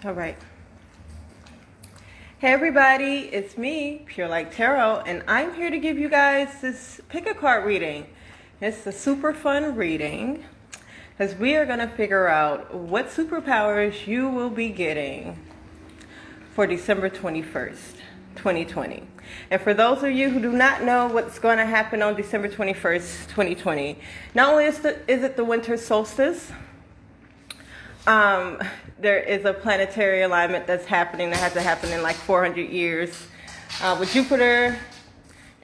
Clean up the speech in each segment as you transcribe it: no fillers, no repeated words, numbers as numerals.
All right. Hey everybody, it's me, Pure Like Tarot, and I'm here to give you guys this pick a card reading. It's a super fun reading because we are going to figure out what superpowers you will be getting for December 21st, 2020. And for those of you who do not know what's going to happen on December 21st, 2020, not only is it the winter solstice, there is a planetary alignment that's happening that hasn't happened in like 400 years with Jupiter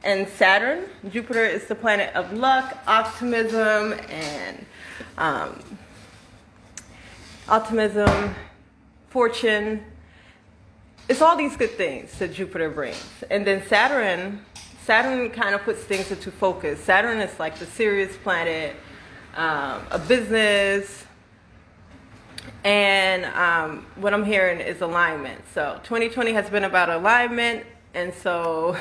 and Saturn. Jupiter is the planet of luck, optimism, fortune. It's all these good things that Jupiter brings. And then Saturn kind of puts things into focus. Saturn is like the serious planet of business. And what I'm hearing is alignment. So 2020 has been about alignment. And so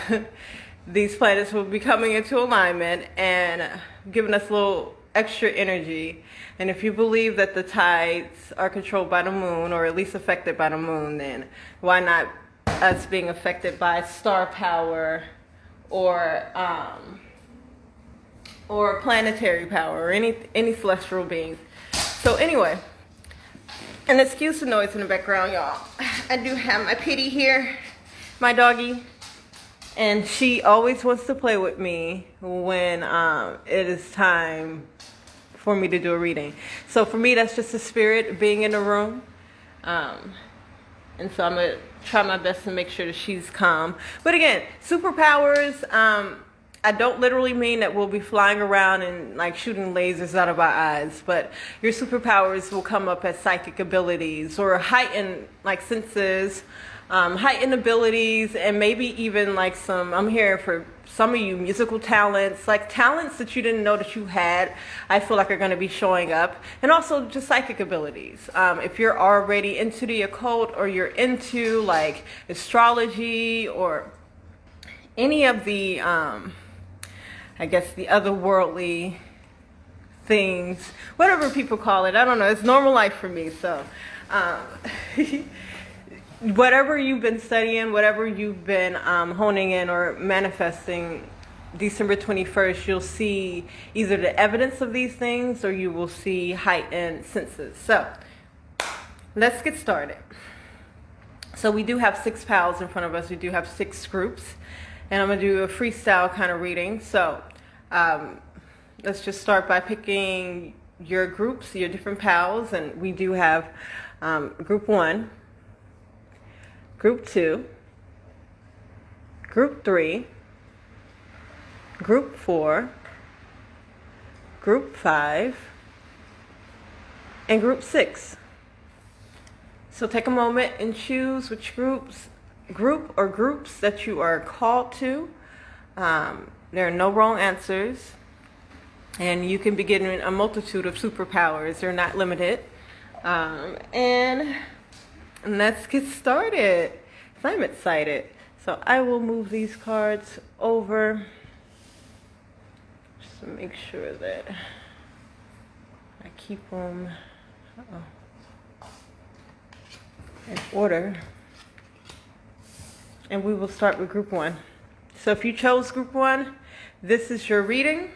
these planets will be coming into alignment and giving us a little extra energy. And if you believe that the tides are controlled by the moon, or at least affected by the moon, then why not us being affected by star power or planetary power or any celestial beings. So anyway, and excuse the noise in the background, y'all. I do have my Pitty here, my doggy, and she always wants to play with me when it is time for me to do a reading. So for me, that's just the spirit being in the room. And so I'm going to try my best to make sure that she's calm. But again, superpowers, I don't literally mean that we'll be flying around and like shooting lasers out of our eyes, but your superpowers will come up as psychic abilities or heightened like senses, heightened abilities, and maybe even like I'm hearing for some of you, musical talents, like talents that you didn't know that you had, I feel like are going to be showing up. And also just psychic abilities. If you're already into the occult, or you're into like astrology or any of the, I guess the otherworldly things, whatever people call it, I don't know, it's normal life for me. So whatever you've been studying, whatever you've been honing in or manifesting, December 21st, you'll see either the evidence of these things or you will see heightened senses. So let's get started. So we do have 6 pals in front of us. We do have 6 groups. And I'm going to do a freestyle kind of reading. So let's just start by picking your groups, your different pals. And we do have group 1, group 2, group 3, group 4, group 5, and group 6. So take a moment and choose which group or groups that you are called to. There are no wrong answers, and you can be getting a multitude of superpowers. They're not limited. And let's get started. So I'm excited. So I will move these cards over just to make sure that I keep them in order. And we will start with group 1. So if you chose group 1, this is your reading.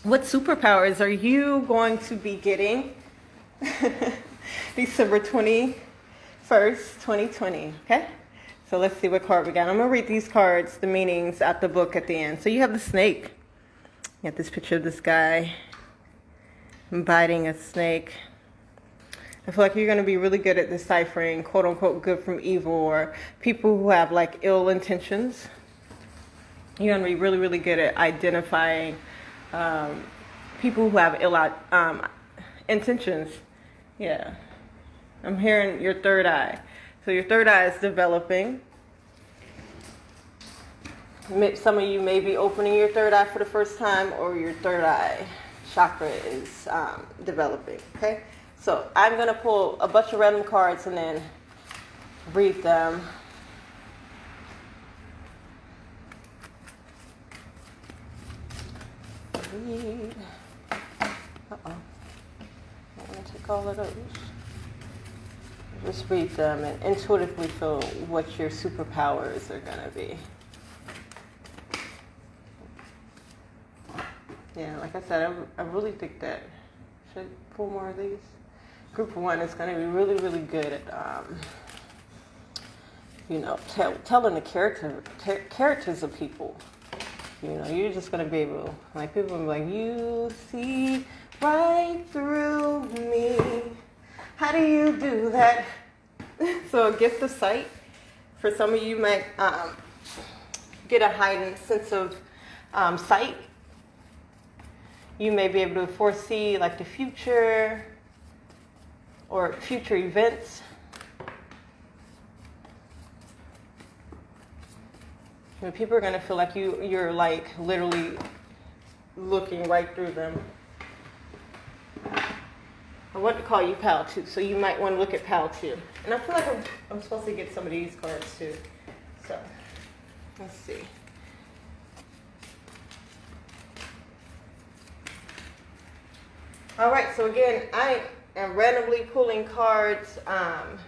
What superpowers are you going to be getting December 21st, 2020? Okay? So let's see what card we got. I'm going to read these cards, the meanings out the book at the end. So you have the snake. You got this picture of this guy biting a snake. I feel like you're going to be really good at deciphering quote unquote good from evil, or people who have like ill intentions. You're going to be really, really good at identifying people who have ill intentions. Yeah. I'm hearing your third eye. So your third eye is developing. Some of you may be opening your third eye for the first time, or your third eye chakra is developing. Okay? So I'm going to pull a bunch of random cards and then read them. Uh-oh. I'm going to take all of those. Just read them and intuitively feel what your superpowers are going to be. Yeah, like I said, I really think that, should I pull more of these? Group 1 is going to be really, really good at, you know, telling the characters of people. You know, you're just going to be able, like, people will be like, you see right through me. How do you do that? So a gift of sight. For some of you might get a heightened sense of sight. You may be able to foresee like the future or future events. And people are going to feel like you're like literally looking right through them. I want to call you Pal 2, so you might want to look at Pal 2. And I feel like I'm supposed to get some of these cards too. So, let's see. All right, so again, I am randomly pulling cards. I'm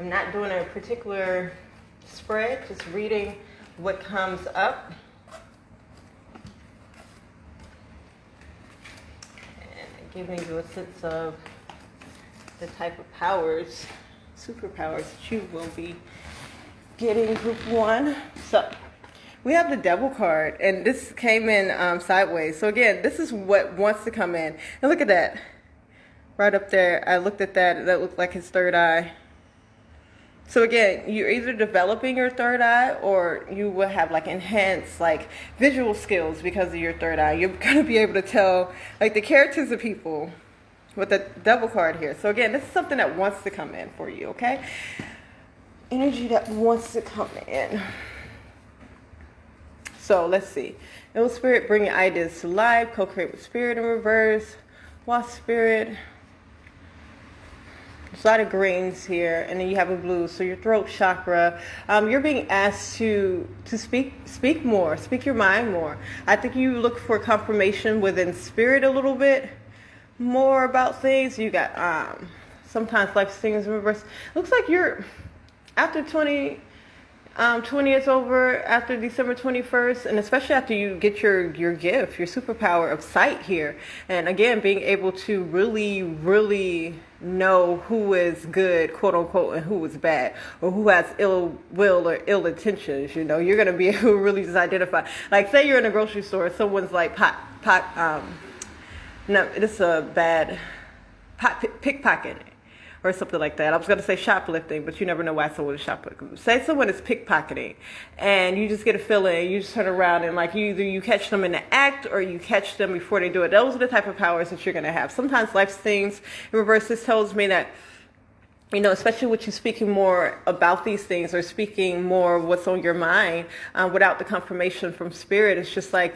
not doing a particular spread, just reading what comes up. And giving you a sense of the type of powers, superpowers that you will be getting, group 1. So we have the Devil card, and this came in sideways. So again, this is what wants to come in. And look at that. Right up there, I looked at that. That looked like his third eye. So again, you're either developing your third eye, or you will have like enhanced like visual skills because of your third eye. You're going to be able to tell like the characters of people with the Devil card here. So again, this is something that wants to come in for you, okay? Energy that wants to come in. So let's see. Ill Spirit, bring your ideas to life. Co-create with Spirit in reverse. Wasp Spirit. There's a lot of greens here, and then you have a blue. So your throat chakra. You're being asked to speak more, speak your mind more. I think you look for confirmation within Spirit a little bit more about things. You got sometimes life things in reverse. Looks like you're after 20 is over, after December 21st, and especially after you get your gift, your superpower of sight here. And again, being able to really, really know who is good, quote unquote, and who is bad, or who has ill will or ill intentions. You know, you're going to be able to really just identify. Like, say you're in a grocery store, someone's like no, this is a bad pickpocketing or something like that. I was going to say shoplifting, but you never know why someone is shoplifting. Say someone is pickpocketing, and you just get a feeling, you just turn around and like either you catch them in the act or you catch them before they do it. Those are the type of powers that you're going to have. Sometimes life things in reverse. This tells me that, you know, especially with you speaking more about these things or speaking more what's on your mind without the confirmation from Spirit, it's just like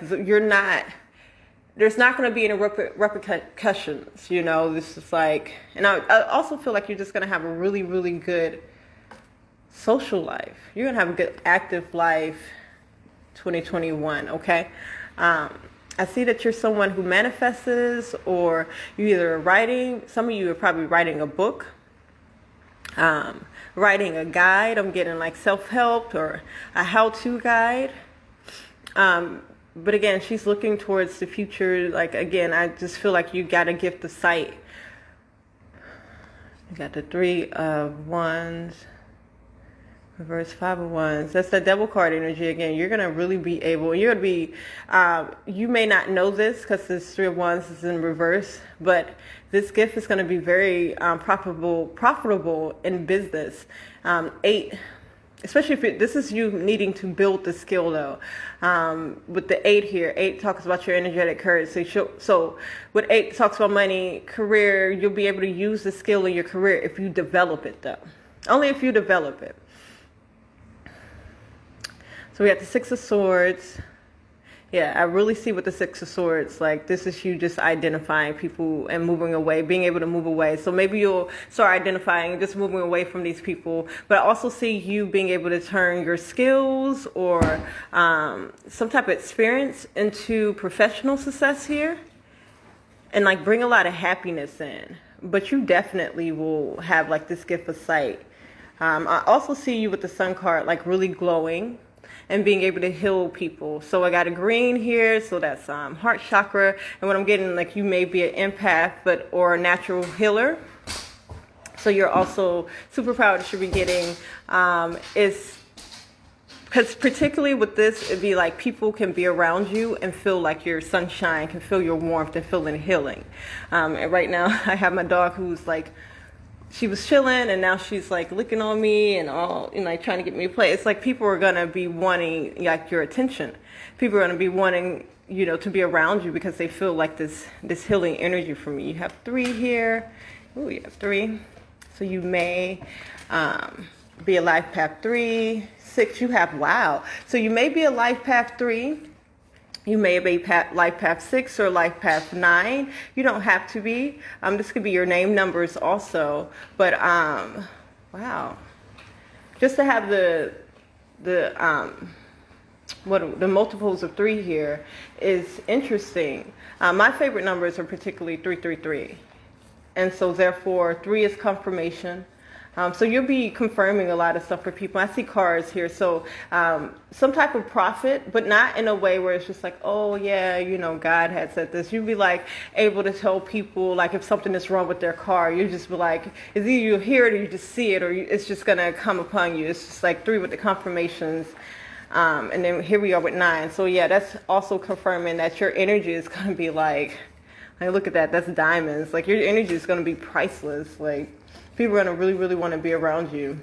there's not going to be any repercussions, you know. This is like, and I also feel like you're just going to have a really, really good social life. You're going to have a good active life 2021, okay? I see that you're someone who manifests, or you either writing, some of you are probably writing a book, writing a guide. I'm getting like self-help or a how-to guide. But again, she's looking towards the future. Like, again, I just feel like you got a gift of sight. You got the 3 of Wands, reverse 5 of Wands. That's the Devil card energy again. You're going to really be able, you're going to be, you may not know this because this 3 of Wands is in reverse, but this gift is going to be very profitable in business. 8, especially if this is you needing to build the skill though. With the 8 here, 8 talks about your energetic courage. So with 8 talks about money, career, you'll be able to use the skill in your career if you develop it though. Only if you develop it. So we have the 6 of Swords. Yeah, I really see with the 6 of Swords, like this is you just identifying people and moving away, being able to move away. So maybe you'll start identifying, just moving away from these people. But I also see you being able to turn your skills or some type of experience into professional success here. And like bring a lot of happiness in. but you definitely will have like this gift of sight. I also see you with the sun card, like really glowing and being able to heal people. So I got a green here, so that's heart chakra. And what I'm getting, like you may be an empath, or a natural healer. So you're also superpower that you'll be getting is, because particularly with this, it'd be like people can be around you and feel like your sunshine, can feel your warmth and feeling healing. And right now I have my dog who's like, she was chilling and now she's like licking on me and all, and like trying to get me to play. It's like people are gonna be wanting like your attention. People are gonna be wanting, you know, to be around you because they feel like this healing energy from you. You have 3 here. Ooh, you have 3. So you may be a life path 3, 6. You have, wow. So you may be a life path 3. You may be life path 6 or life path 9. You don't have to be. This could be your name numbers also. But wow, just to have the multiples of 3 here is interesting. My favorite numbers are particularly 333, and so therefore 3 is confirmation. So you'll be confirming a lot of stuff for people. I see cars here, so some type of profit, but not in a way where it's just like, oh yeah, you know, God had said this. You'll be like able to tell people, like if something is wrong with their car, you just be like, it's either you hear it or you just see it, or it's just gonna come upon you. It's just like 3 with the confirmations. And then here we are with 9. So yeah, that's also confirming that your energy is gonna be like look at that, that's diamonds. Like your energy is gonna be priceless. Like people are going to really, really want to be around you.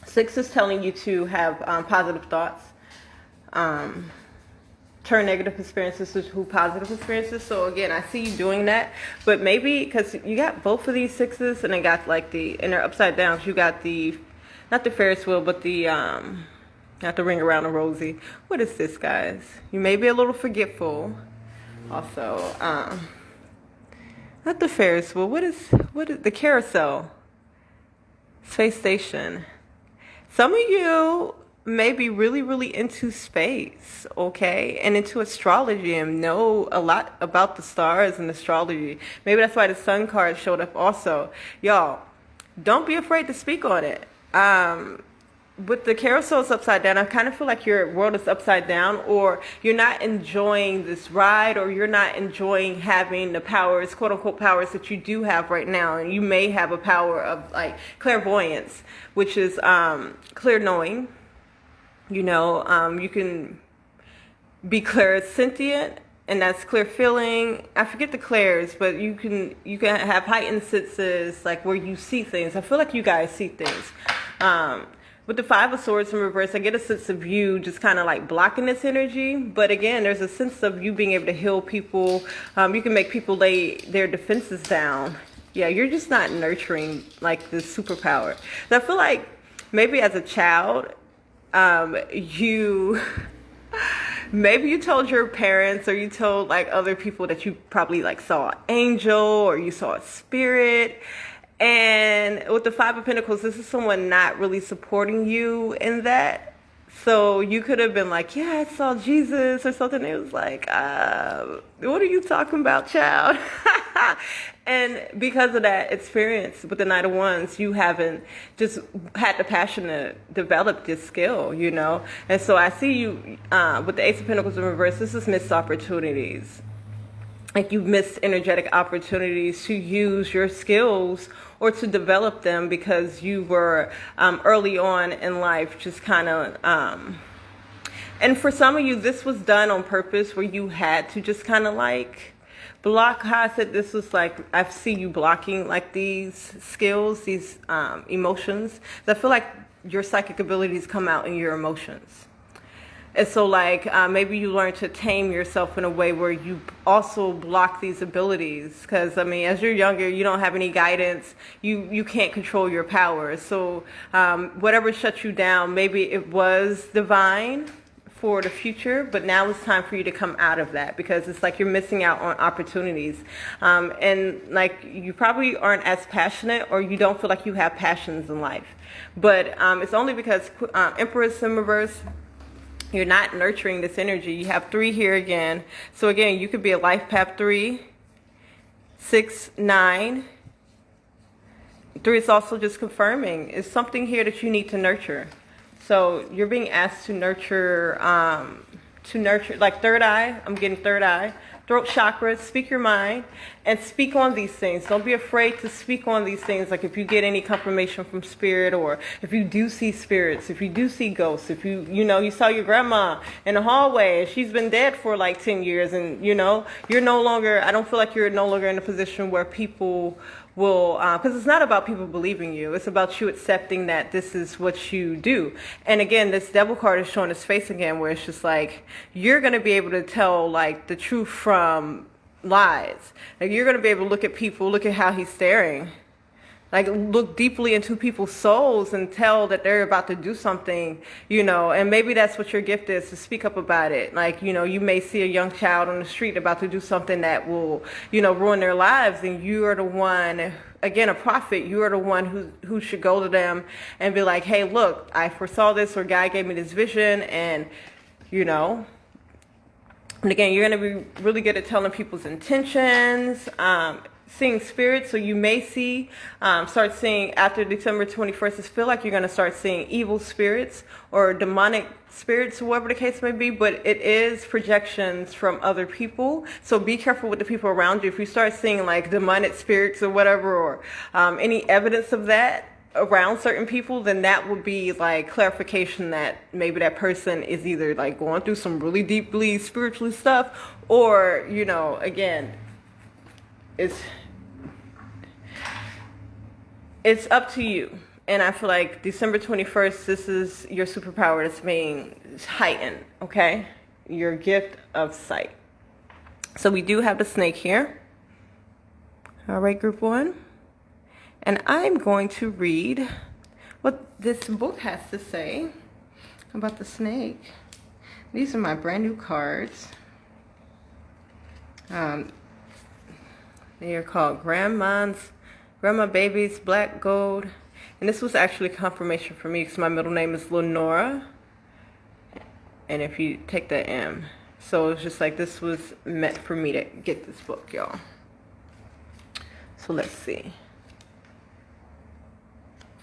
6 is telling you to have positive thoughts. Turn negative experiences into positive experiences. So again, I see you doing that. But maybe because you got both of these 6s and they got like and they're upside down. So you got not the Ferris wheel, but not the ring around the rosy. What is this, guys? You may be a little forgetful. Also, not the Ferris wheel. What is the carousel? Space station. Some of you may be really, really into space, okay, and into astrology and know a lot about the stars and astrology. Maybe that's why the sun card showed up also. Y'all, don't be afraid to speak on it. With the carousels upside down, I kind of feel like your world is upside down, or you're not enjoying this ride, or you're not enjoying having the powers, quote unquote powers that you do have right now. And you may have a power of like clairvoyance, which is clear knowing. You know, you can be clairsentient, and that's clear feeling. I forget the clairs, but you can have heightened senses, like where you see things. I feel like you guys see things. With the 5 of Swords in reverse, I get a sense of you just kind of like blocking this energy. But again, there's a sense of you being able to heal people. You can make people lay their defenses down. Yeah, you're just not nurturing like this superpower. So I feel like maybe as a child, maybe you told your parents or you told like other people that you probably like saw an angel or you saw a spirit. And with the 5 of Pentacles, this is someone not really supporting you in that. So you could have been like, yeah, I saw Jesus or something. It was like, what are you talking about, child? And because of that experience with the Knight of Wands, you haven't just had the passion to develop this skill, you know? And so I see you with the Ace of Pentacles in reverse, this is missed opportunities. Like you've missed energetic opportunities to use your skills or to develop them because you were early on in life just kind of, and for some of you, this was done on purpose where you had to just kind of like block. How I said this was like, I see you blocking like these skills, these emotions. I feel like your psychic abilities come out in your emotions. And so like maybe you learn to tame yourself in a way where you also block these abilities. Because I mean, as you're younger, you don't have any guidance. You can't control your powers. So whatever shuts you down, maybe it was divine for the future, but now it's time for you to come out of that because it's like you're missing out on opportunities. And like you probably aren't as passionate or you don't feel like you have passions in life. But it's only because Empress in reverse, you're not nurturing this energy. You have 3 here again. So again, you could be a life path 3, 6, 9. 3 is also just confirming. It's something here that you need to nurture. So you're being asked to nurture, like third eye. I'm getting third eye, throat chakra. Speak your mind and speak on these things. Don't be afraid to speak on these things. Like if you get any confirmation from spirit, or if you do see spirits, if you do see ghosts, if you saw your grandma in the hallway and she's been dead for like 10 years, and you're no longer, I don't feel like you're no longer in a position where people will, because it's not about people believing you. It's about you accepting that this is what you do. And again, this devil card is showing its face again, where it's just like, you're going to be able to tell like the truth from lies. Like you're going to be able to look at people, look at how he's staring, like look deeply into people's souls and tell that they're about to do something, and maybe that's what your gift is, to speak up about it. Like, you may see a young child on the street about to do something that will, ruin their lives. And you are the one, again, a prophet, you are the one who should go to them and be like, hey, look, I foresaw this, or God gave me this vision. And, and again, you're going to be really good at telling people's intentions, seeing spirits. So you may start seeing after December 21st, I feel like you're going to start seeing evil spirits or demonic spirits, whoever the case may be, but it is projections from other people. So be careful with the people around you. If you start seeing like demonic spirits or whatever, or any evidence of that around certain people, then that would be like clarification that maybe that person is either like going through some really deeply spiritual stuff, or, again, it's up to you. And I feel like December 21st, this is your superpower that's being heightened, okay? Your gift of sight. So we do have the snake here. All right, group 1. And I'm going to read what this book has to say about the snake. These are my brand new cards. They are called Grandma Baby's Black Gold. And this was actually confirmation for me because my middle name is Lenora. And if you take the M. So it's just like this was meant for me to get this book, y'all. So let's see.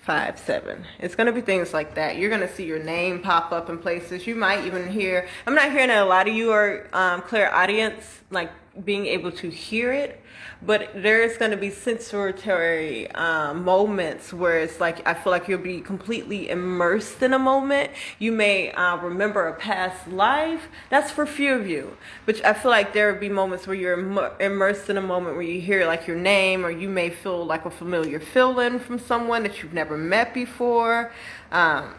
5, 7. It's going to be things like that. You're going to see your name pop up in places. You might even hear, I'm not hearing that a lot of you are clairaudience, like being able to hear it, but there's going to be sensory moments where it's like, I feel like you'll be completely immersed in a moment. You may remember a past life. That's for few of you, but I feel like there will be moments where you're immersed in a moment where you hear like your name, or you may feel like a familiar feeling from someone that you've never met before. Wow.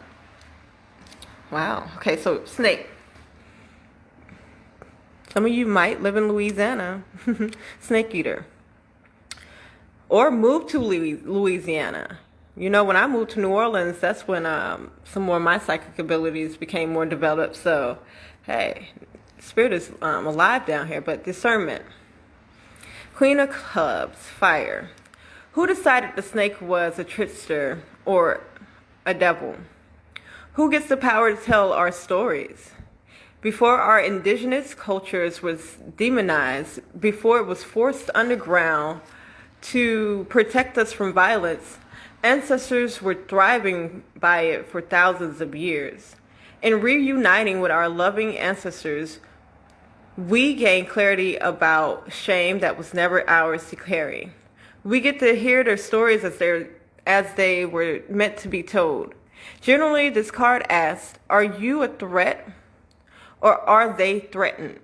Okay, so snake. Some of you might live in Louisiana, snake eater, or move to Louisiana. When I moved to New Orleans, that's when some more of my psychic abilities became more developed. So, hey, spirit is alive down here. But discernment. Queen of Clubs, fire. Who decided the snake was a trickster or a devil? Who gets the power to tell our stories? Before our indigenous cultures was demonized, before it was forced underground to protect us from violence, ancestors were thriving by it for thousands of years. In reuniting with our loving ancestors, we gain clarity about shame that was never ours to carry. We get to hear their stories as they were meant to be told. Generally, this card asks, are you a threat? Or are they threatened?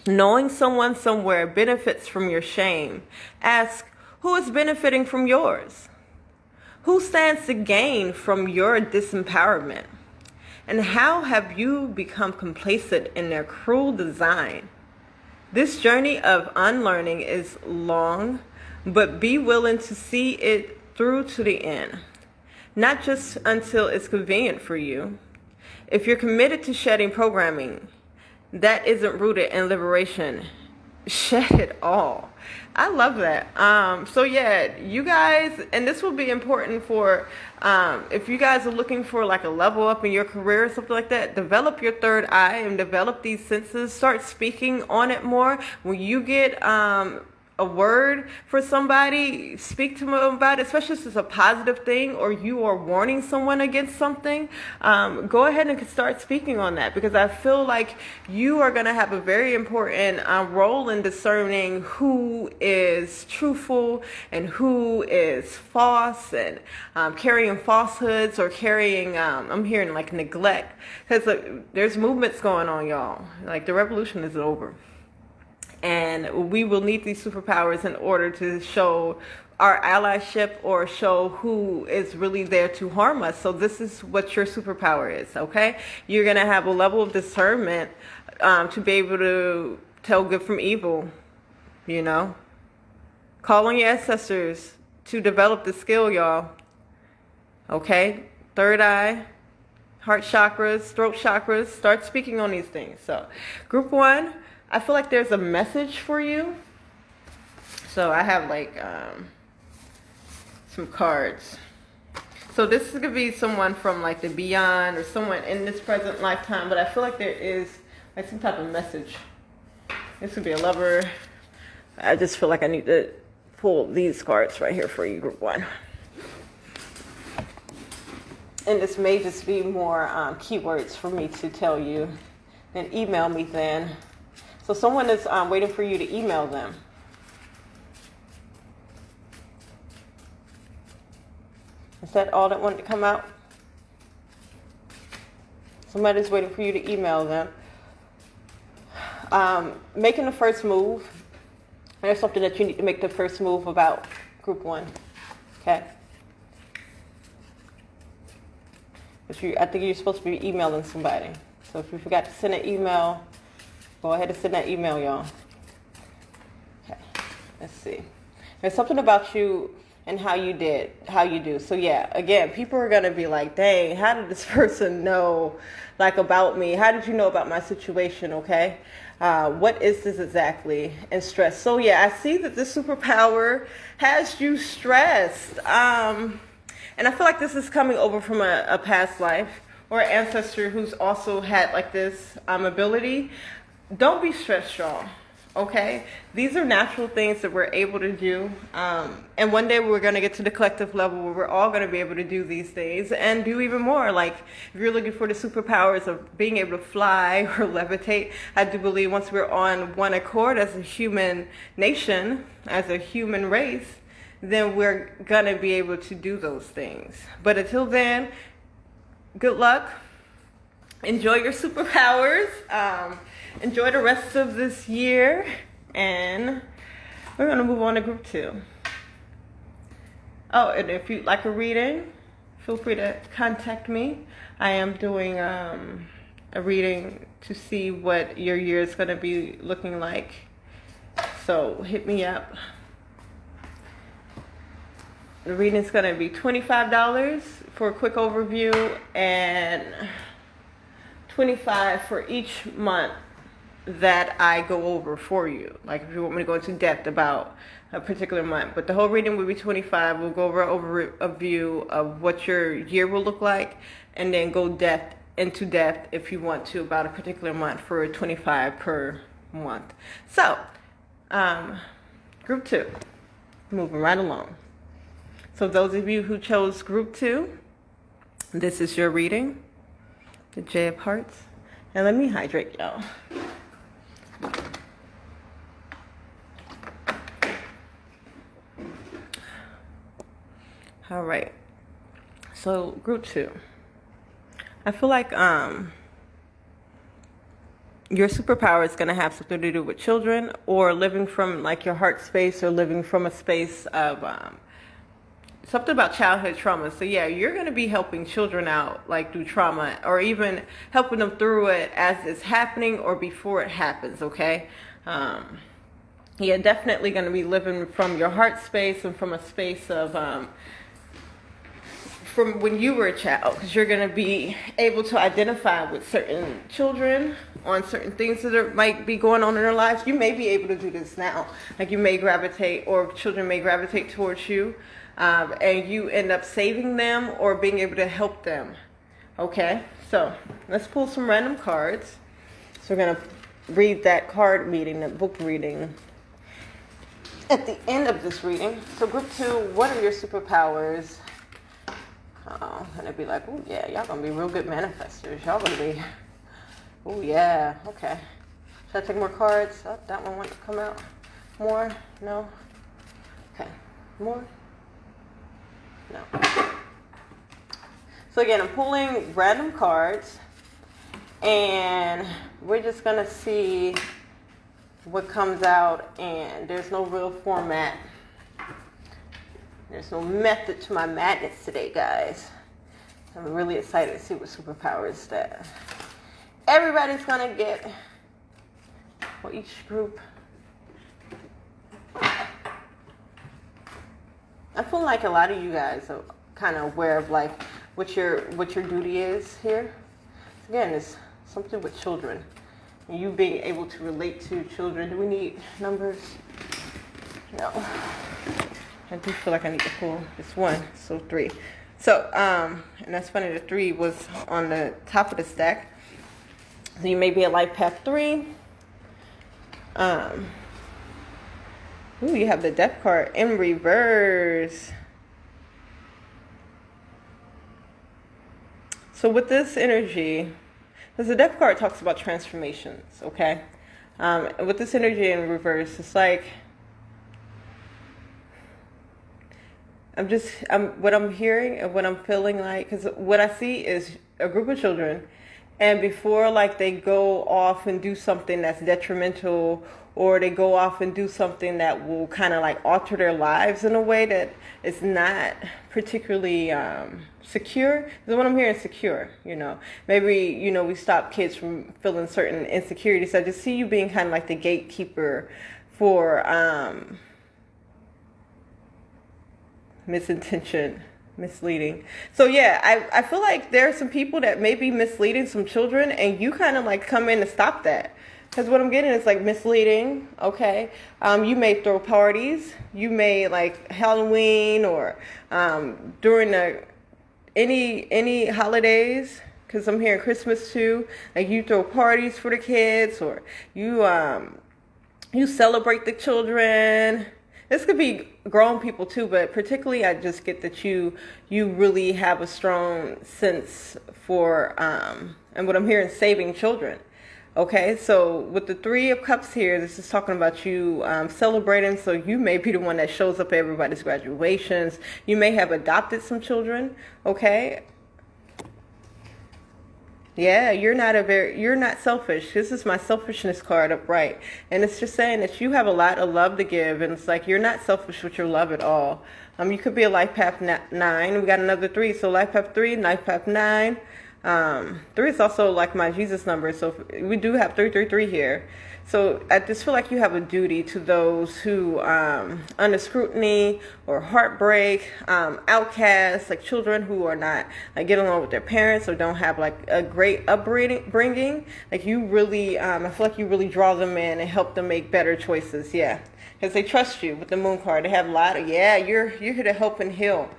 Knowing someone somewhere benefits from your shame. Ask, who is benefiting from yours? Who stands to gain from your disempowerment? And how have you become complacent in their cruel design? This journey of unlearning is long, but be willing to see it through to the end. Not just until it's convenient for you. If you're committed to shedding programming that isn't rooted in liberation, shed it all. I love that. So yeah, you guys, and this will be important for if you guys are looking for like a level up in your career or something like that, develop your third eye and develop these senses. Start speaking on it more. When you get a word for somebody, speak to them about it, especially if it's a positive thing or you are warning someone against something. Go ahead and start speaking on that, because I feel like you are going to have a very important role in discerning who is truthful and who is false, and carrying falsehoods or carrying, I'm hearing like neglect, because there's movements going on, y'all. Like the revolution is over. And we will need these superpowers in order to show our allyship or show who is really there to harm us. So this is what your superpower is, okay? You're going to have a level of discernment to be able to tell good from evil, you know? Call on your ancestors to develop the skill, y'all, okay? Third eye, heart chakras, throat chakras, start speaking on these things. So group 1, I feel like there's a message for you. So I have like some cards. So this is going to be someone from like the beyond or someone in this present lifetime, but I feel like there is like some type of message. This could be a lover. I just feel like I need to pull these cards right here for you, group 1. And this may just be more keywords for me to tell you. Then email me then. So someone is waiting for you to email them. Is that all that wanted to come out? Somebody's waiting for you to email them. Making the first move. There's something that you need to make the first move about, group 1. Okay? I think you're supposed to be emailing somebody. So if you forgot to send an email, go ahead and send that email, y'all. Okay, let's see. There's something about you and how you do. So yeah, again, people are gonna be like, dang, how did this person know like about me? How did you know about my situation? Okay. What is this exactly? And stress. So yeah, I see that this superpower has you stressed. And I feel like this is coming over from a past life or an ancestor who's also had like this ability. Don't be stressed, y'all. Okay? These are natural things that we're able to do. And one day we're going to get to the collective level where we're all going to be able to do these things and do even more. Like if you're looking for the superpowers of being able to fly or levitate, I do believe once we're on one accord as a human nation, as a human race, then we're going to be able to do those things. But until then, good luck. Enjoy your superpowers. Enjoy the rest of this year. And we're going to move on to group 2. Oh, and if you'd like a reading, feel free to contact me. I am doing a reading to see what your year is going to be looking like. So hit me up. The reading is going to be $25 for a quick overview and $25 for each month that I go over for you. Like if you want me to go into depth about a particular month. But the whole reading will be $25. We'll go over a view of what your year will look like and then go into depth if you want to about a particular month for $25 per month. So, group 2, moving right along. So those of you who chose group 2, this is your reading, the J of Hearts. And let me hydrate, y'all. All right. So group 2. I feel like your superpower is going to have something to do with children or living from like your heart space or living from a space of something about childhood trauma. So yeah, you're going to be helping children out like through trauma or even helping them through it as it's happening or before it happens, okay? Yeah, definitely going to be living from your heart space and from a space of from when you were a child, because you're going to be able to identify with certain children on certain things that might be going on in their lives. You may be able to do this now. Like you may gravitate, or children may gravitate towards you, and you end up saving them or being able to help them. Okay, so let's pull some random cards. So we're going to read that card reading, that book reading. at the end of this reading. So group 2, what are your superpowers? And it'd be like, oh yeah, y'all gonna be real good manifestors. Y'all gonna be, oh yeah, okay. Should I take more cards? Oh, that one wants to come out. More? No? Okay. More? No. So again, I'm pulling random cards, and we're just gonna see what comes out, and there's no real format. There's no method to my madness today, guys. I'm really excited to see what superpowers that everybody's gonna get, or each group. I feel like a lot of you guys are kind of aware of like what your duty is here. Again, it's something with children. And you being able to relate to children. Do we need numbers? No. I do feel like I need to pull this one, so 3. So, and that's funny, the 3 was on the top of the stack. So you may be at life path 3. Ooh, you have the death card in reverse. So with this energy, because the death card talks about transformations, okay? With this energy in reverse, it's like, what I'm hearing and what I'm feeling like, because what I see is a group of children, and before like they go off and do something that's detrimental, or they go off and do something that will kind of like alter their lives in a way that is not particularly secure. Because what I'm hearing is secure, Maybe, we stop kids from feeling certain insecurities. I just see you being kind of like the gatekeeper for misintention, misleading. So yeah, I feel like there are some people that may be misleading some children, and you kind of like come in to stop that. Because what I'm getting is like misleading, okay? You may throw parties. You may like Halloween or during any holidays. Because I'm hearing Christmas too. Like you throw parties for the kids, or you celebrate the children. This could be grown people too, but particularly I just get that you really have a strong sense for and what I'm hearing, saving children. Okay, so with the 3 of Cups here, this is talking about you celebrating. So you may be the one that shows up at everybody's graduations. You may have adopted some children. Okay. Yeah, you're not selfish. This is my selfishness card upright. And it's just saying that you have a lot of love to give. And it's like you're not selfish with your love at all. You could be a life path 9. We got another 3. So life path 3, life path 9. 3 is also like my Jesus number. So we do have 333 here. So I just feel like you have a duty to those who under scrutiny or heartbreak, outcasts, like children who are not like getting along with their parents or don't have like a great upbringing. Like you really, I feel like you really draw them in and help them make better choices. Yeah, because they trust you with the Moon card. They have a lot of, you're here to help and heal.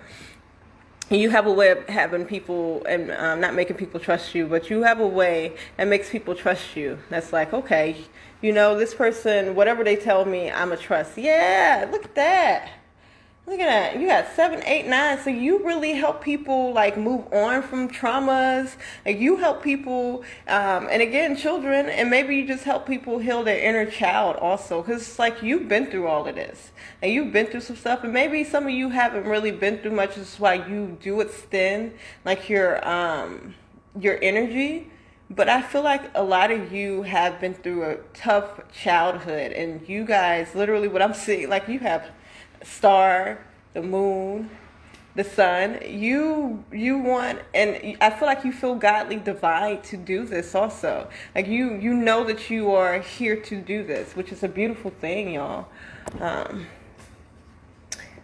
You have a way of having people and not making people trust you, but you have a way that makes people trust you. That's like, okay, this person, whatever they tell me, I'm a trust. Yeah, look at that. Look at that. You got 7, 8, 9. So you really help people like move on from traumas. Like you help people, and again, children, and maybe you just help people heal their inner child also. Because it's like you've been through all of this. And you've been through some stuff. And maybe some of you haven't really been through much. This is why you do extend like your energy. But I feel like a lot of you have been through a tough childhood. And you guys, literally what I'm seeing, like you have star, the moon, the sun, you want, and I feel like you feel godly divine to do this also. Like you know that you are here to do this, which is a beautiful thing, y'all.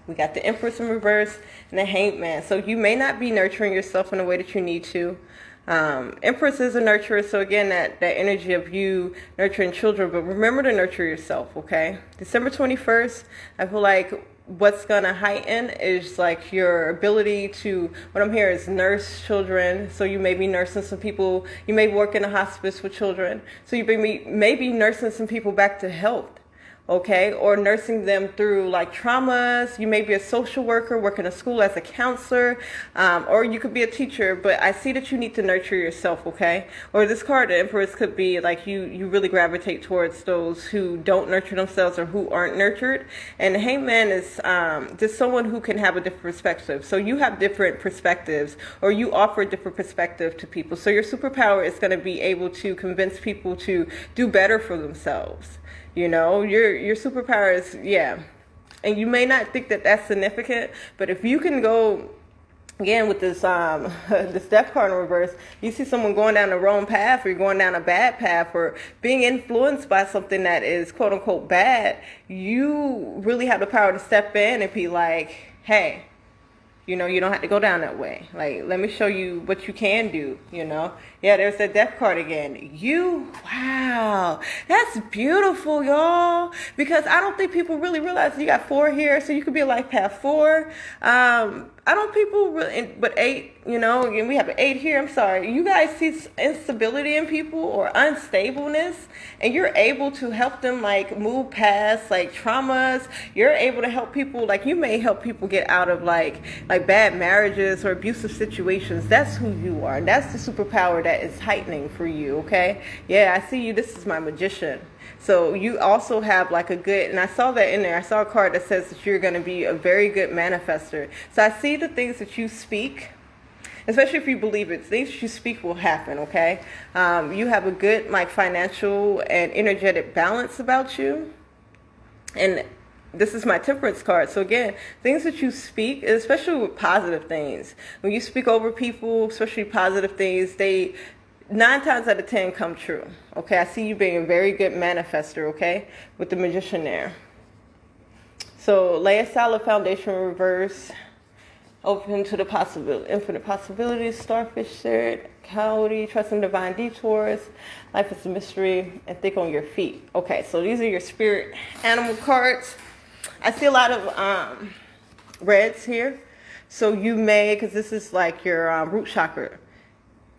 We got the Empress in reverse and the Hanged Man. So you may not be nurturing yourself in the way that you need to. Empress is a nurturer, so again, that energy of you nurturing children, but remember to nurture yourself, okay? December 21st, I feel like what's going to heighten is like your ability to, what I'm hearing is nurse children. So you may be nursing some people, you may work in a hospice with children, so you may be nursing some people back to health. okay, or nursing them through like traumas. You may be a social worker, work in a school as a counselor, or you could be a teacher, but I see that you need to nurture yourself, okay? Or this card, the Empress, could be like you really gravitate towards those who don't nurture themselves or who aren't nurtured. And the Hangman is just someone who can have a different perspective. So you have different perspectives, or you offer a different perspective to people. So your superpower is going to be able to convince people to do better for themselves. You know, your superpower is, yeah. And you may not think that that's significant, but if you can go, again, with this this death card in reverse, you see someone going down the wrong path, or you're going down a bad path, or being influenced by something that is quote unquote bad, you really have the power to step in and be like, hey, you know, you don't have to go down that way. Like, let me show you what you can do, you know. Yeah, there's that death card again. Wow, that's beautiful, y'all. Because I don't think people really realize you got 4 here, so you could be a life path 4. I don't people really, but 8, you know, and we have an 8 here. I'm sorry. You guys see instability in people or unstableness, and you're able to help them like move past like traumas. You're able to help people, like you may help people get out of like bad marriages or abusive situations. That's who you are. That's the superpower that is heightening for you, okay? Yeah, I see you. This is my Magician. So you also have like a good, and I saw that in there. I saw a card that says that you're going to be a very good manifester. So I see the things that you speak, especially if you believe it, things that you speak will happen, okay? You have a good like financial and energetic balance about you. And this is my Temperance card. So again, things that you speak, especially with positive things, when you speak over people, especially positive things, they 9 times out of 10 come true. Okay, I see you being a very good manifester, okay, with the Magician there. So lay a solid foundation in reverse, open to the possibility, infinite possibilities, starfish spirit, coyote, trust in divine detours, life is a mystery, and think on your feet. Okay, so these are your spirit animal cards. I see a lot of reds here. So you may, because this is like your root chakra.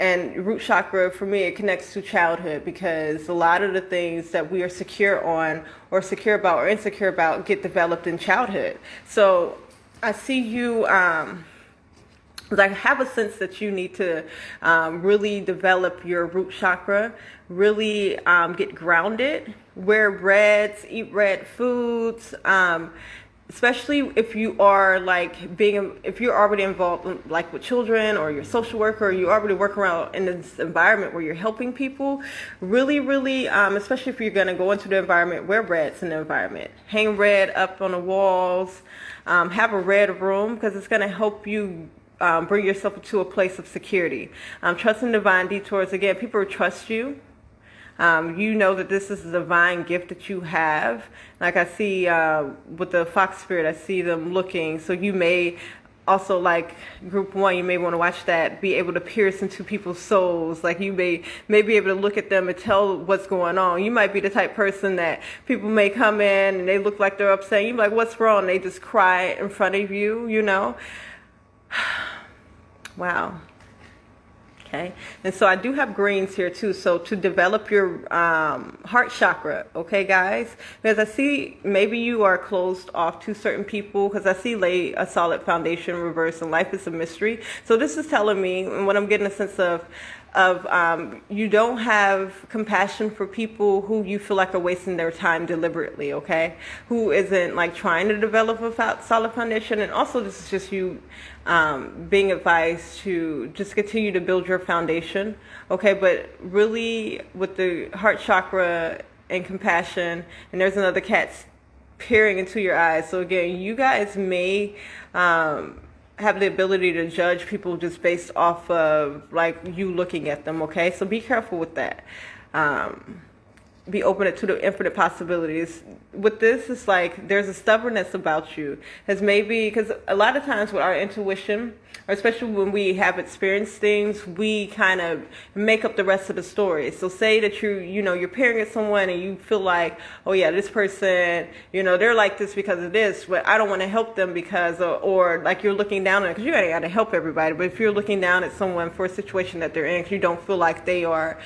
And root chakra, for me, it connects to childhood, because a lot of the things that we are secure on or secure about or insecure about get developed in childhood. So I see you, like, have a sense that you need to really develop your root chakra, really get grounded, wear reds, eat red foods, especially if you are like if you're already involved like with children, or you're a social worker, or you already work around in this environment where you're helping people, really, especially if you're going to go into the environment, wear reds in the environment, hang red up on the walls, have a red room, because it's going to help you bring yourself to a place of security. Trust in divine detours. Again, people trust you. You know that this is a divine gift that you have. Like I see with the fox spirit, I see them looking. So you may also, like group 1, you may want to watch that, be able to pierce into people's souls. Like you may be able to look at them and tell what's going on. You might be the type person that people may come in and they look like they're upset. You're like, what's wrong? And they just cry in front of you, you know. Wow. Okay. And so I do have greens here too. So to develop your heart chakra, okay, guys, because I see maybe you are closed off to certain people, because I see lay a solid foundation in reverse, and life is a mystery. So this is telling me, and what I'm getting a sense of you don't have compassion for people who you feel like are wasting their time deliberately, okay? Who isn't like trying to develop a solid foundation. And also this is just you being advised to just continue to build your foundation, okay? But really with the heart chakra and compassion, and there's another cat peering into your eyes. So again, you guys may have the ability to judge people just based off of like you looking at them, okay? So be careful with that. Be open to the infinite possibilities. With this, it's like there's a stubbornness about you, as maybe because a lot of times with our intuition, or especially when we have experienced things, we kind of make up the rest of the story. So say that you're pairing with someone and you feel like, oh yeah, this person, they're like this because of this, but I don't want to help them because, or like you're looking down on it, because you ain't got to help everybody, but if you're looking down at someone for a situation that they're in, because you don't feel like they are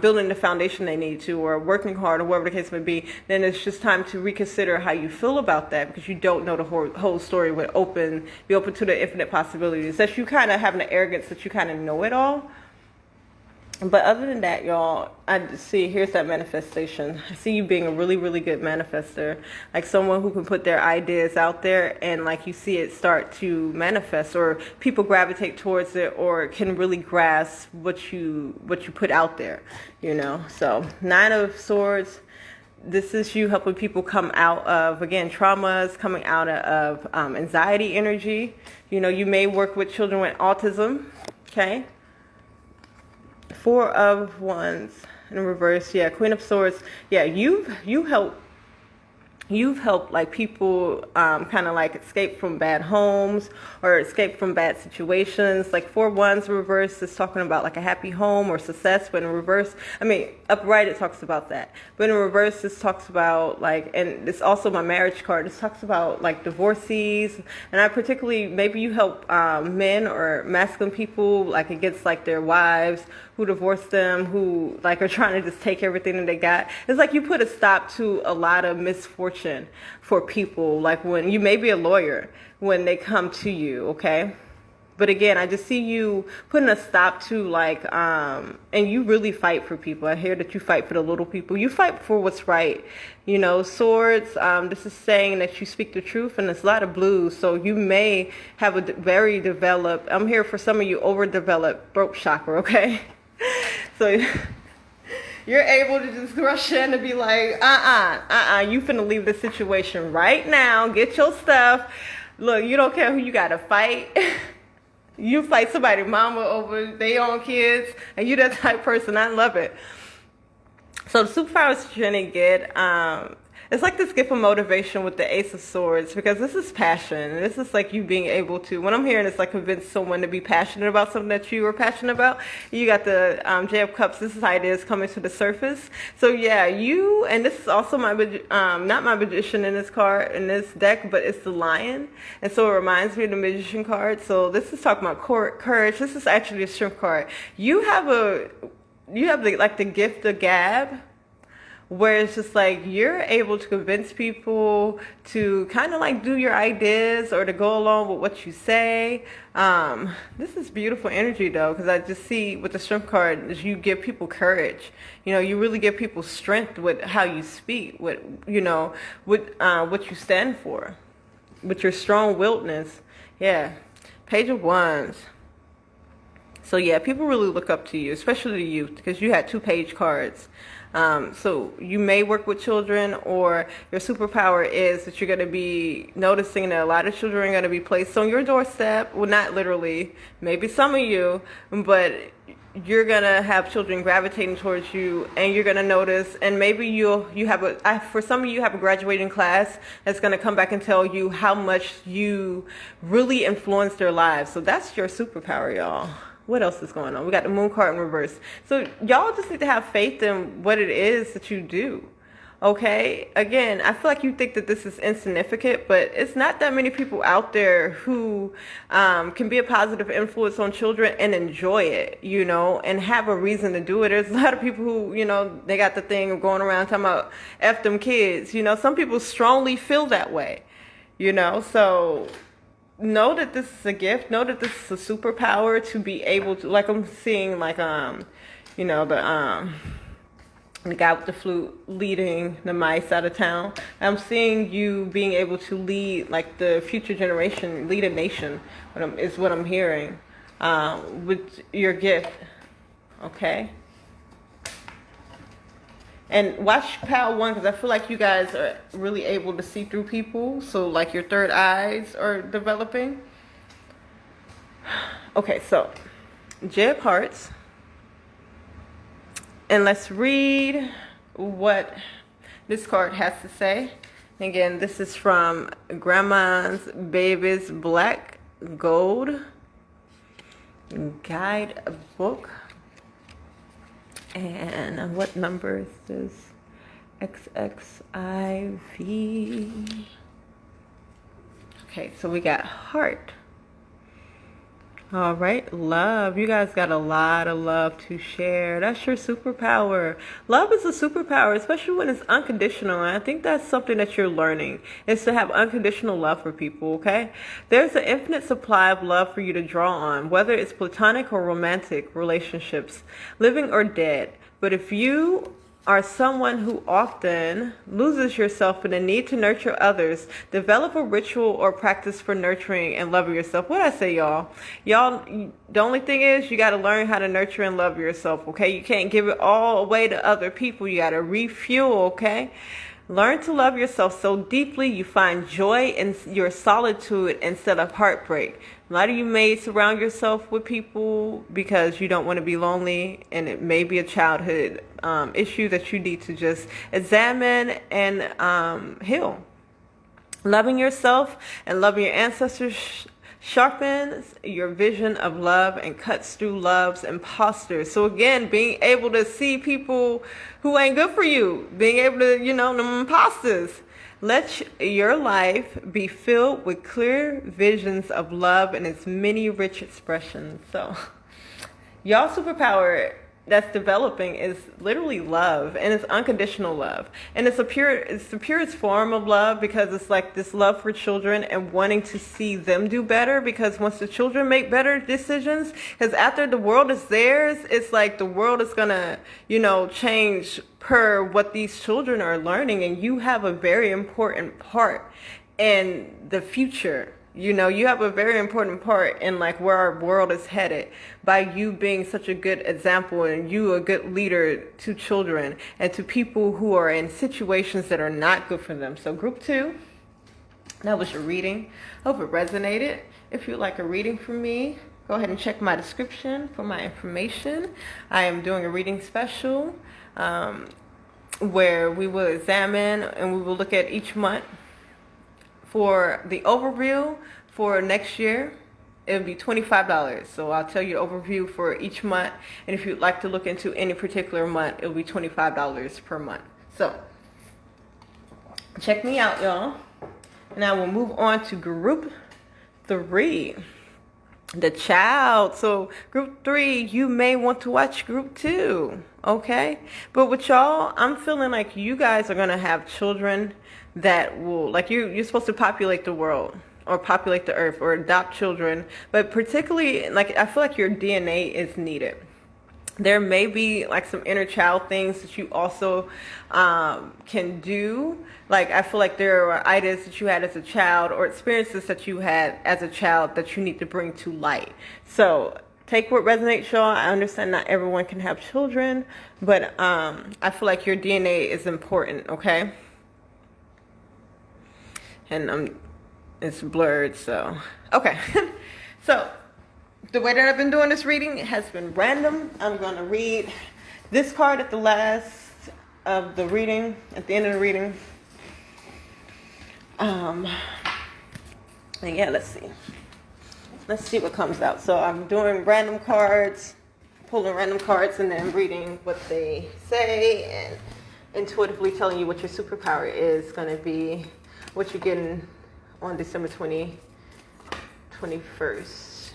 building the foundation they need to, or working hard, or whatever the case may be, then it's just time to reconsider how you feel about that, because you don't know the whole story would be open to the infinite possibilities. That you kind of have an arrogance that you kind of know it all. But other than that, y'all, I see, here's that manifestation. I see you being a really, really good manifester. Like someone who can put their ideas out there and like you see it start to manifest, or people gravitate towards it, or can really grasp what you put out there, So 9 of Swords. This is you helping people come out of, again, traumas, coming out of anxiety energy. You may work with children with autism, okay? 4 of Wands in reverse, yeah, Queen of Swords. Yeah, you've helped like people kind of like escape from bad homes or escape from bad situations. Like 4 Wands reverse is talking about like a happy home or success, but in reverse, upright it talks about that, but in reverse this talks about like, and it's also my marriage card, this talks about like divorcees. And I particularly, maybe you help men or masculine people like against like their wives who divorced them, who like are trying to just take everything that they got. It's like you put a stop to a lot of misfortune for people, like when you may be a lawyer when they come to you, okay? But again, I just see you putting a stop to like, and you really fight for people. I hear that you fight for the little people. You fight for what's right. Swords, this is saying that you speak the truth, and there's a lot of blues. So you may have a very developed, I'm here for some of you, overdeveloped throat chakra, okay? So you're able to just rush in and be like, you finna leave the situation right now. Get your stuff. Look, you don't care who you gotta fight. You fight somebody's mama over their own kids, and you that type of person. I love it. So the superpowers you're gonna get, it's like this gift of motivation with the Ace of Swords, because this is passion. This is like you being able to, when I'm hearing it's like convince someone to be passionate about something that you are passionate about. You got the J of Cups. This is ideas coming to the surface. So yeah, you, and this is also my, not my magician in this card, in this deck, but it's the Lion. And so it reminds me of the magician card. So this is talking about courage. This is actually a strength card. You have the gift of gab, where it's just like you're able to convince people to kind of like do your ideas or to go along with what you say. This is beautiful energy though, because I just see with the strength card is you give people courage. You really give people strength with how you speak, with what you stand for, with your strong-willedness. Yeah, Page of Wands. So yeah, people really look up to you, especially the youth, because you had 2 page cards. So you may work with children, or your superpower is that you're going to be noticing that a lot of children are going to be placed on your doorstep. Well, not literally, maybe some of you, but you're going to have children gravitating towards you, and you're going to notice, and maybe you have for some of you have a graduating class that's going to come back and tell you how much you really influenced their lives. So that's your superpower, y'all. What else is going on? We got the Moon card in reverse. So y'all just need to have faith in what it is that you do. Okay? Again, I feel like you think that this is insignificant, but it's not that many people out there who can be a positive influence on children and enjoy it, and have a reason to do it. There's a lot of people who, they got the thing of going around talking about F them kids. Some people strongly feel that way, so know that this is a gift. Know that this is a superpower to be able to, like I'm seeing, like the guy with the flute leading the mice out of town. I'm seeing you being able to lead like the future generation, lead a nation. Is what I'm hearing with your gift. Okay. And watch Pile 1, because I feel like you guys are really able to see through people. So like your third eyes are developing. Okay, so J of Hearts. And let's read what this card has to say. Again, this is from Grandma's Baby's Black Gold. guide book. And what number is this? XXIV. Okay, so we got heart. All right, love. You guys got a lot of love to share. That's your superpower. Love is a superpower, especially when it's unconditional. And I think that's something that you're learning, is to have unconditional love for people, okay? There's an infinite supply of love for you to draw on, whether it's platonic or romantic relationships, living or dead. But if you are someone who often loses yourself in the need to nurture others, develop a ritual or practice for nurturing and loving yourself. What I say, y'all? The only thing is you got to learn how to nurture and love yourself, okay? You can't give it all away to other people. You got to refuel, okay? Learn to love yourself so deeply you find joy in your solitude instead of heartbreak. A lot of you may surround yourself with people because you don't want to be lonely, and it may be a childhood issue that you need to just examine and heal. Loving yourself and loving your ancestors sharpens your vision of love and cuts through love's imposters. So again, being able to see people who ain't good for you, being able to, them imposters. Let your life be filled with clear visions of love and its many rich expressions. So y'all superpower that's developing is literally love, and it's unconditional love, and it's the purest form of love, because it's like this love for children and wanting to see them do better, because once the children make better decisions, because after the world is theirs, it's like the world is gonna change per what these children are learning, and you have a very important part in the future. You have a very important part in like where our world is headed by you being such a good example, and you a good leader to children and to people who are in situations that are not good for them. So group 2, that was your reading. Hope it resonated. If you'd like a reading from me, go ahead and check my description for my information. I am doing a reading special where we will examine and we will look at each month. For the overview for next year, it would be $25. So I'll tell you the overview for each month. And if you'd like to look into any particular month, it will be $25 per month. So check me out, y'all. Now we'll move on to group 3, the child. So group 3, you may want to watch group 2, okay? But with y'all, I'm feeling like you guys are going to have children that will, like, you're supposed to populate the world or populate the earth or adopt children, but particularly, like, I feel like your DNA is needed. There may be like some inner child things that you also can do. Like, I feel like there are ideas that you had as a child or experiences that you had as a child that you need to bring to light. So take what resonates, y'all. I understand not everyone can have children, but I feel like your DNA is important, okay? And it's blurred, so okay. So the way that I've been doing this reading has been random. I'm going to read this card at the last of the reading, at the end of the reading. And yeah, let's see what comes out. So I'm doing random cards, pulling random cards, and then reading what they say and intuitively telling you what your superpower is going to be, what you're getting on December 21st.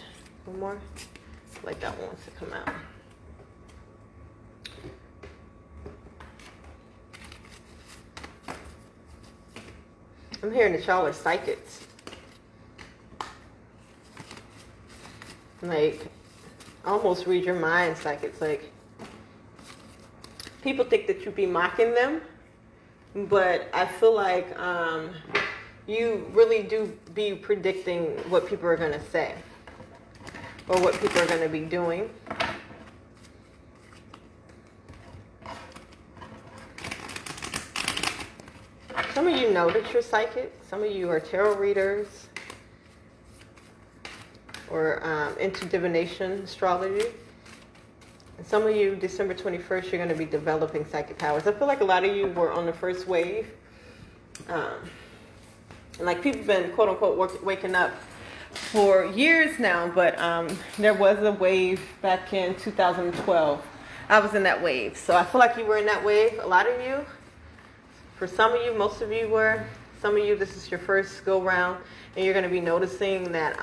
One more? Like that one wants to come out. I'm hearing that y'all are psychics. Like, almost read your mind psychics. Like, people think that you be mocking them, but I feel like you really do be predicting what people are going to say or what people are going to be doing. Some of you know that you're psychic. Some of you are tarot readers or into divination, astrology. And some of you, December 21st, you're going to be developing psychic powers. I feel like a lot of you were on the first wave. And like, people have been, quote unquote, waking up for years now, but there was a wave back in 2012. I was in that wave. So I feel like you were in that wave. A lot of you. For some of you, most of you were. Some of you, this is your first go round, and you're going to be noticing that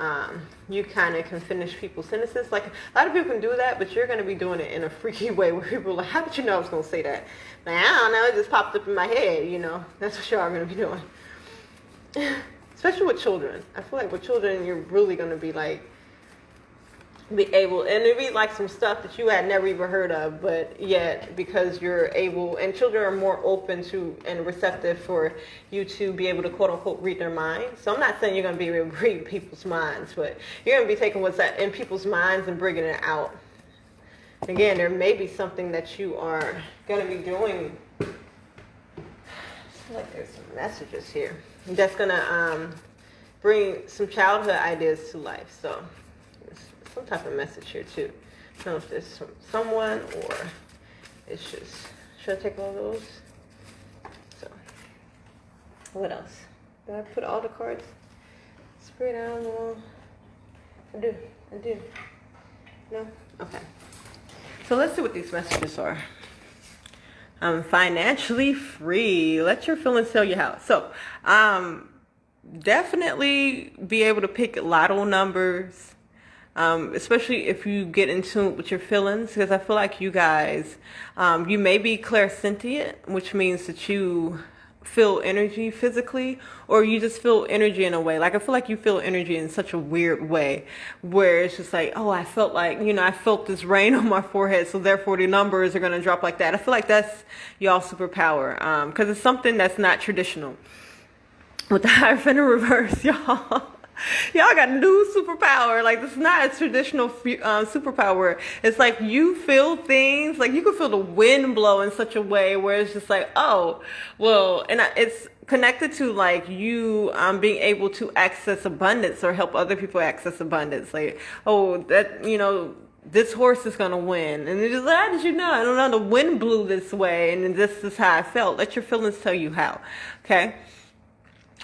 you kind of can finish people's sentences. Like, a lot of people can do that, but you're going to be doing it in a freaky way where people are like, how did you know I was going to say that? Like, I don't know, it just popped up in my head, you know. That's what y'all are going to be doing. Especially with children. I feel like with children, you're really going to be like, be able, and it'd be like some stuff that you had never even heard of, but yet because you're able, and children are more open to and receptive for you to be able to quote unquote read their minds. So I'm not saying you're going to be able to read people's minds, but you're going to be taking what's in people's minds and bringing it out. Again, there may be something that you are going to be doing. I feel like there's some messages here that's going to bring some childhood ideas to life. So some type of message here too. I don't know if there's someone or it's just, should I take all those? So, what else? Did I put all the cards? Spread out more. I do. No? Okay. So let's see what these messages are. Financially free. Let your feelings tell you how. So, definitely be able to pick lotto numbers. Especially if you get in tune with your feelings, because I feel like you guys, you may be clairsentient, which means that you feel energy physically, or you just feel energy in a way. Like, I feel like you feel energy in such a weird way where it's just like, oh, I felt like, you know, I felt this rain on my forehead, so therefore the numbers are going to drop like that. I feel like that's y'all's superpower, because it's something that's not traditional. With the Hierophant in reverse, y'all. Y'all got a new superpower. Like, this is not a traditional superpower. It's like you feel things, like you can feel the wind blow in such a way where it's just like, oh, well, and it's connected to like you being able to access abundance or help other people access abundance. Like, oh, that, you know, this horse is going to win. And it's just like, how did you know? I don't know. The wind blew this way, and this is how I felt. Let your feelings tell you how. Okay.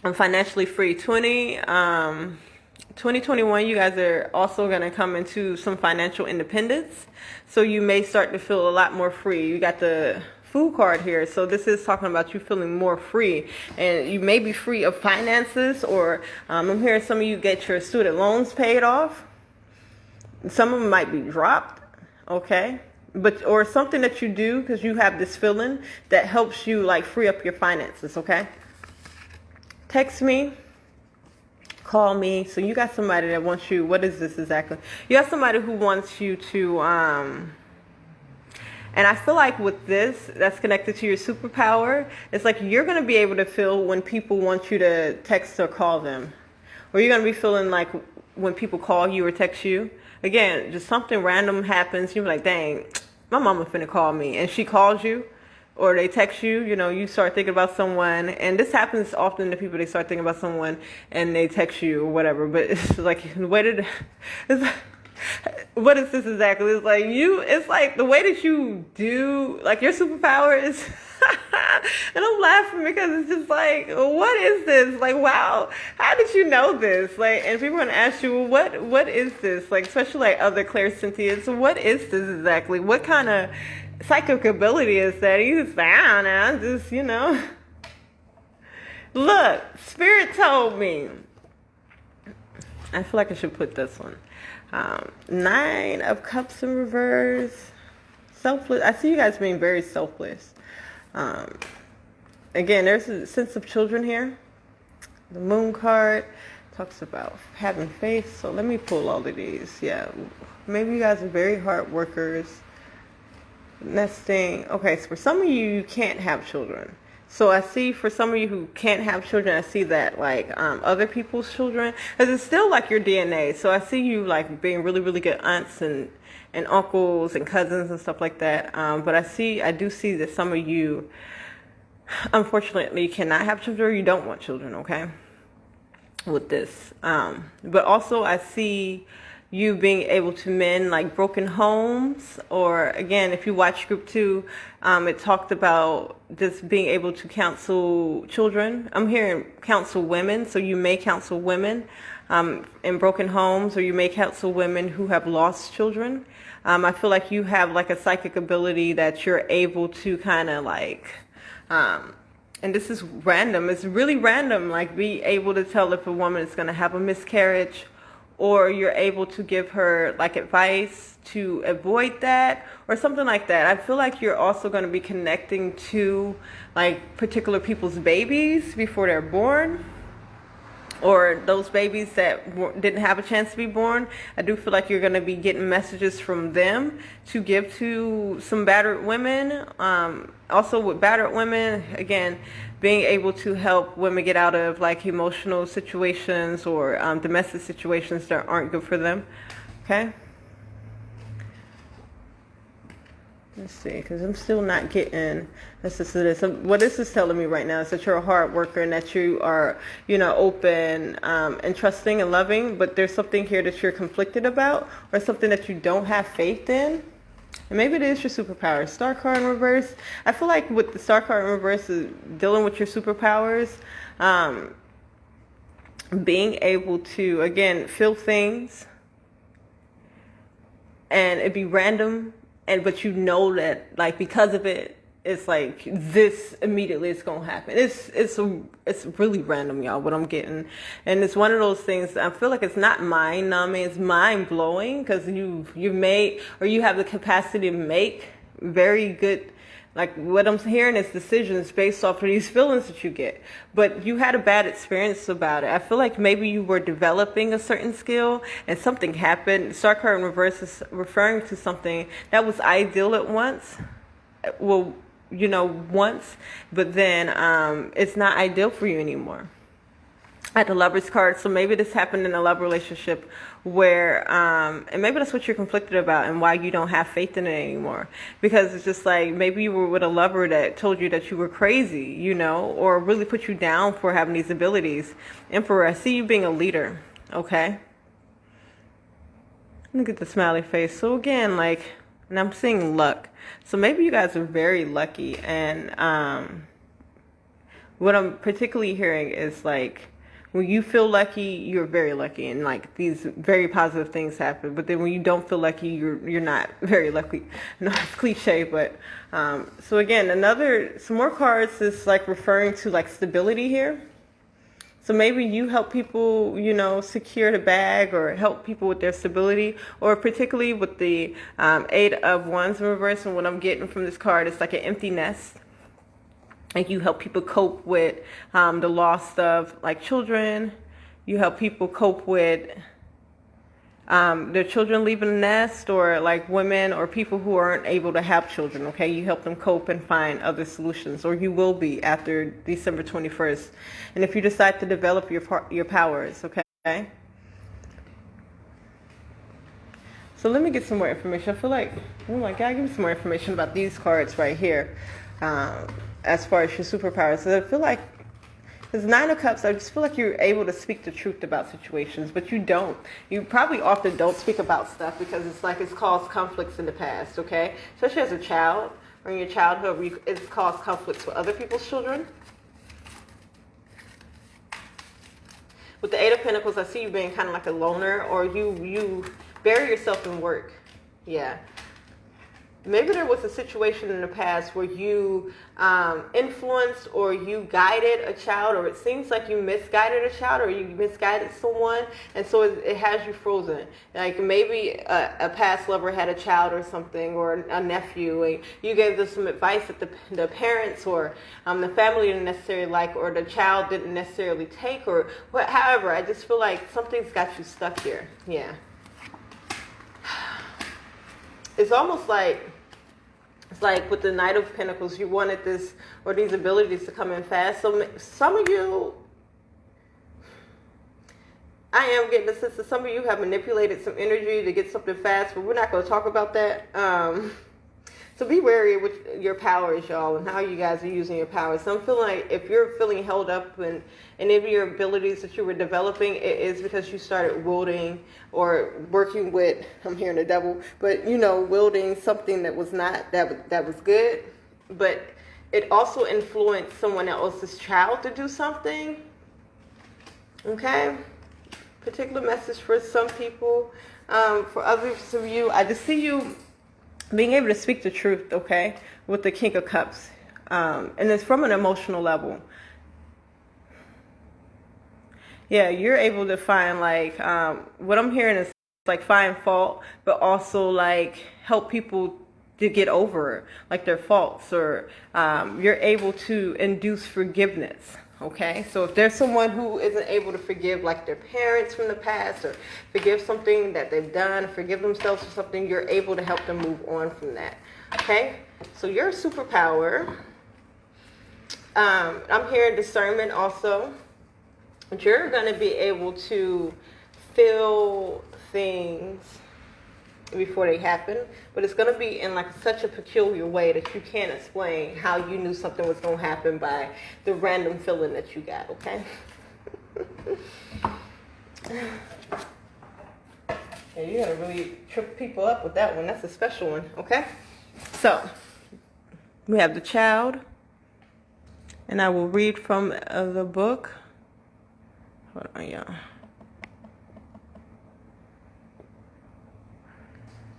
I'm financially free. 2021, you guys are also going to come into some financial independence. So you may start to feel a lot more free. You got the Fool card here. So this is talking about you feeling more free. And you may be free of finances, or I'm hearing some of you get your student loans paid off. Some of them might be dropped. Okay. But, or something that you do because you have this feeling that helps you like free up your finances. Okay. Text me, call me. So you got somebody that wants you, what is this exactly? You got somebody who wants you to, and I feel like with this, that's connected to your superpower. It's like you're going to be able to feel when people want you to text or call them. Or you're going to be feeling like when people call you or text you. Again, just something random happens. You're like, dang, my mama finna call me. And she calls you. Or they text you, you know, you start thinking about someone, and this happens often to people. They start thinking about someone and they text you or whatever, but it's like, what is this exactly? It's like it's like the way that you do, like your superpower is, and I'm laughing because it's just like, what is this? Like, wow, how did you know this? Like, and people are gonna ask you, well, what is this? Like, especially like other clairsentients, what is this exactly? What kind of psychic ability is that? You just say, I don't know, just, you know. Look, Spirit told me. I feel like I should put this one. 9 of Cups in reverse. Selfless. I see you guys being very selfless. Again, there's a sense of children here. The Moon card talks about having faith. So let me pull all of these. Yeah, maybe you guys are very hard workers. Nesting. Okay, so for some of you, you can't have children. So I see for some of you who can't have children, I see that like other people's children, because it's still like your DNA. So I see you like being really, really good aunts and uncles and cousins and stuff like that. But I do see that some of you, unfortunately, cannot have children, or you don't want children. Okay, with this. But also I see you being able to mend like broken homes, or again, if you watch group 2, it talked about just being able to counsel children. I'm hearing counsel women, so you may counsel women. in broken homes, or you may counsel women who have lost children. I feel like you have like a psychic ability that you're able to kind of like, and this is random, it's really random, like be able to tell if a woman is going to have a miscarriage, or you're able to give her like advice to avoid that or something like that. I feel like you're also going to be connecting to like particular people's babies before they're born, or those babies that didn't have a chance to be born. I do feel like you're going to be getting messages from them to give to some battered women. Also with battered women, again, being able to help women get out of like emotional situations or domestic situations that aren't good for them. Okay? Let's see, because I'm still not getting this. What this is telling me right now is that you're a hard worker and that you are, open and trusting and loving, but there's something here that you're conflicted about, or something that you don't have faith in. And maybe it is your superpowers. Star card in reverse. I feel like with the star card in reverse is dealing with your superpowers, being able to, again, feel things, and it'd be random. But you know that, like, because of it, it's like this immediately it's gonna happen. It's really random, y'all, what I'm getting, and it's one of those things. I feel like it's not mind numbing, it's mind blowing, because you've made, or you have the capacity to make very good. Like, what I'm hearing is decisions based off of these feelings that you get. But you had a bad experience about it. I feel like maybe you were developing a certain skill and something happened. Star card in reverse is referring to something that was ideal at once. Well, once. But then it's not ideal for you anymore. At the Lover's card, so maybe this happened in a love relationship where, and maybe that's what you're conflicted about and why you don't have faith in it anymore. Because it's just like, maybe you were with a lover that told you that you were crazy, or really put you down for having these abilities. Emperor, I see you being a leader, okay? Look at the smiley face. So again, like, and I'm seeing luck. So maybe you guys are very lucky, and what I'm particularly hearing is like, when you feel lucky, you're very lucky, and like these very positive things happen. But then when you don't feel lucky, you're not very lucky. No, it's cliche, but so again, some more cards is like referring to like stability here. So maybe you help people, secure the bag, or help people with their stability, or particularly with the 8 of Wands in reverse. And what I'm getting from this card is like an empty nest. Like, you help people cope with the loss of like children. You help people cope with their children leaving the nest, or like women or people who aren't able to have children. Okay, you help them cope and find other solutions, or you will be after December 21st. And if you decide to develop your powers, okay. So let me get some more information. I feel like, oh my God, give me some more information about these cards right here. As far as your superpowers, so I feel like there's 9 of Cups. I just feel like you're able to speak the truth about situations, but you don't. You probably often don't speak about stuff because it's like it's caused conflicts in the past, okay? Especially as a child, or in your childhood, it's caused conflicts with other people's children. With the 8 of Pentacles, I see you being kind of like a loner, or you bury yourself in work. Yeah. Maybe there was a situation in the past where you influenced or you guided a child, or it seems like you misguided a child, or you misguided someone, and so it has you frozen. Like maybe a past lover had a child or something, or a nephew, and you gave them some advice that the parents or the family didn't necessarily like, or the child didn't necessarily take, or however. I just feel like something's got you stuck here. Yeah. It's almost like, it's like with the Knight of Pentacles, you wanted this, or these abilities to come in fast. So some of you, I am getting the sense that some of you have manipulated some energy to get something fast, but we're not going to talk about that. So be wary with your powers, y'all, and how you guys are using your powers. So I'm feeling like if you're feeling held up in any of your abilities that you were developing, it is because you started wielding or working with, I'm hearing the devil, but wielding something that was not, that was good, but it also influenced someone else's child to do something. Okay? particular message for some people. For others of you, I just see you being able to speak the truth, okay, with the King of Cups. And it's from an emotional level. Yeah, you're able to find, like, what I'm hearing is, like, find fault, but also, like, help people to get over, like, their faults, or you're able to induce forgiveness. Okay, so if there's someone who isn't able to forgive, like, their parents from the past, or forgive something that they've done, or forgive themselves for something, you're able to help them move on from that. Okay, so you're a superpower. I'm hearing discernment also. But you're going to be able to feel things before they happen, but it's going to be in, like, such a peculiar way that you can't explain how you knew something was going to happen by the random feeling that you got, okay? Yeah, you got to really trip people up with that one. That's a special one, okay? So, we have the child, and I will read from the book. Hold on, y'all.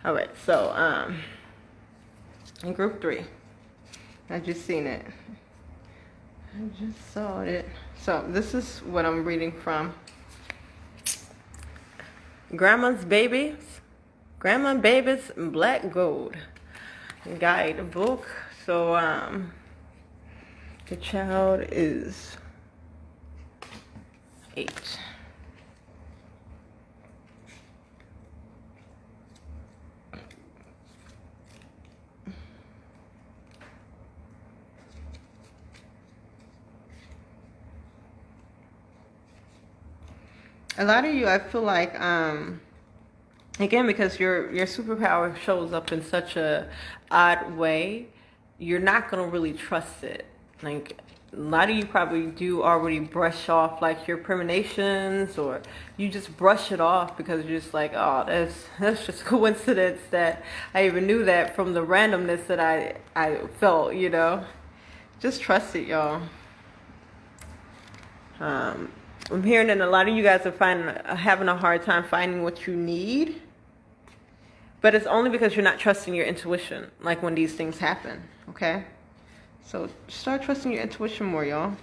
All right, so in group 3, I just seen it. I just saw it. So this is what I'm reading from. Grandma and Babies, Black Gold guide book. So the child is 8. A lot of you, I feel like, again, because your superpower shows up in such a odd way, you're not going to really trust it. Like, a lot of you probably do already brush off, like, your premonitions, or you just brush it off because you're just like, oh, that's just coincidence that I even knew that from the randomness that I felt, you know. Just trust it, y'all. I'm hearing that a lot of you guys are having a hard time finding what you need, but it's only because you're not trusting your intuition, like, when these things happen, okay? So start trusting your intuition more, y'all.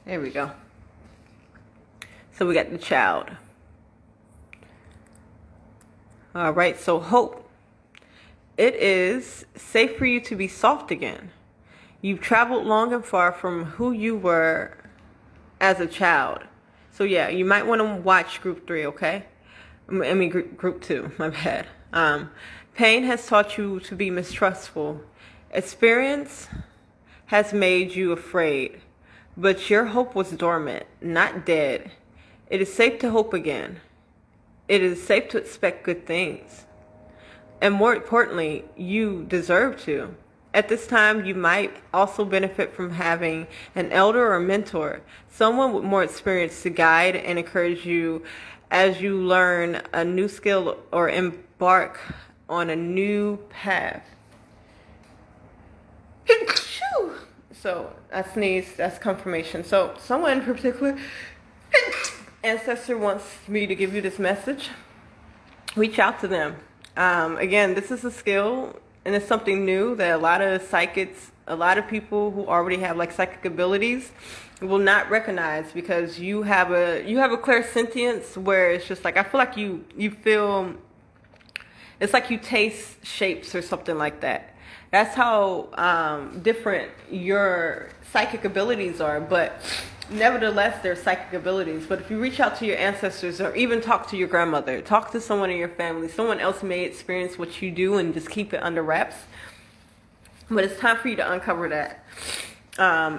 There we go. So we got the child. All right, so hope. It is safe for you to be soft again. You've traveled long and far from who you were as a child. So yeah, you might want to watch group 3, okay? I mean, group 2, my bad. Pain has taught you to be mistrustful. Experience has made you afraid. But your hope was dormant, not dead. It is safe to hope again. It is safe to expect good things. And more importantly, you deserve to. At this time, you might also benefit from having an elder or mentor, someone with more experience to guide and encourage you as you learn a new skill or embark on a new path. So I sneezed, that's confirmation. So someone in particular, ancestor, wants me to give you this message. Reach out to them. Again, this is a skill, and it's something new that a lot of psychics, a lot of people who already have, like, psychic abilities will not recognize, because you have a clairsentience where it's just like, I feel like you feel, it's like you taste shapes or something like that. That's how different your psychic abilities are, but nevertheless, they're psychic abilities. But if you reach out to your ancestors, or even talk to your grandmother, talk to someone in your family, someone else may experience what you do, and just keep it under wraps. But it's time for you to uncover that.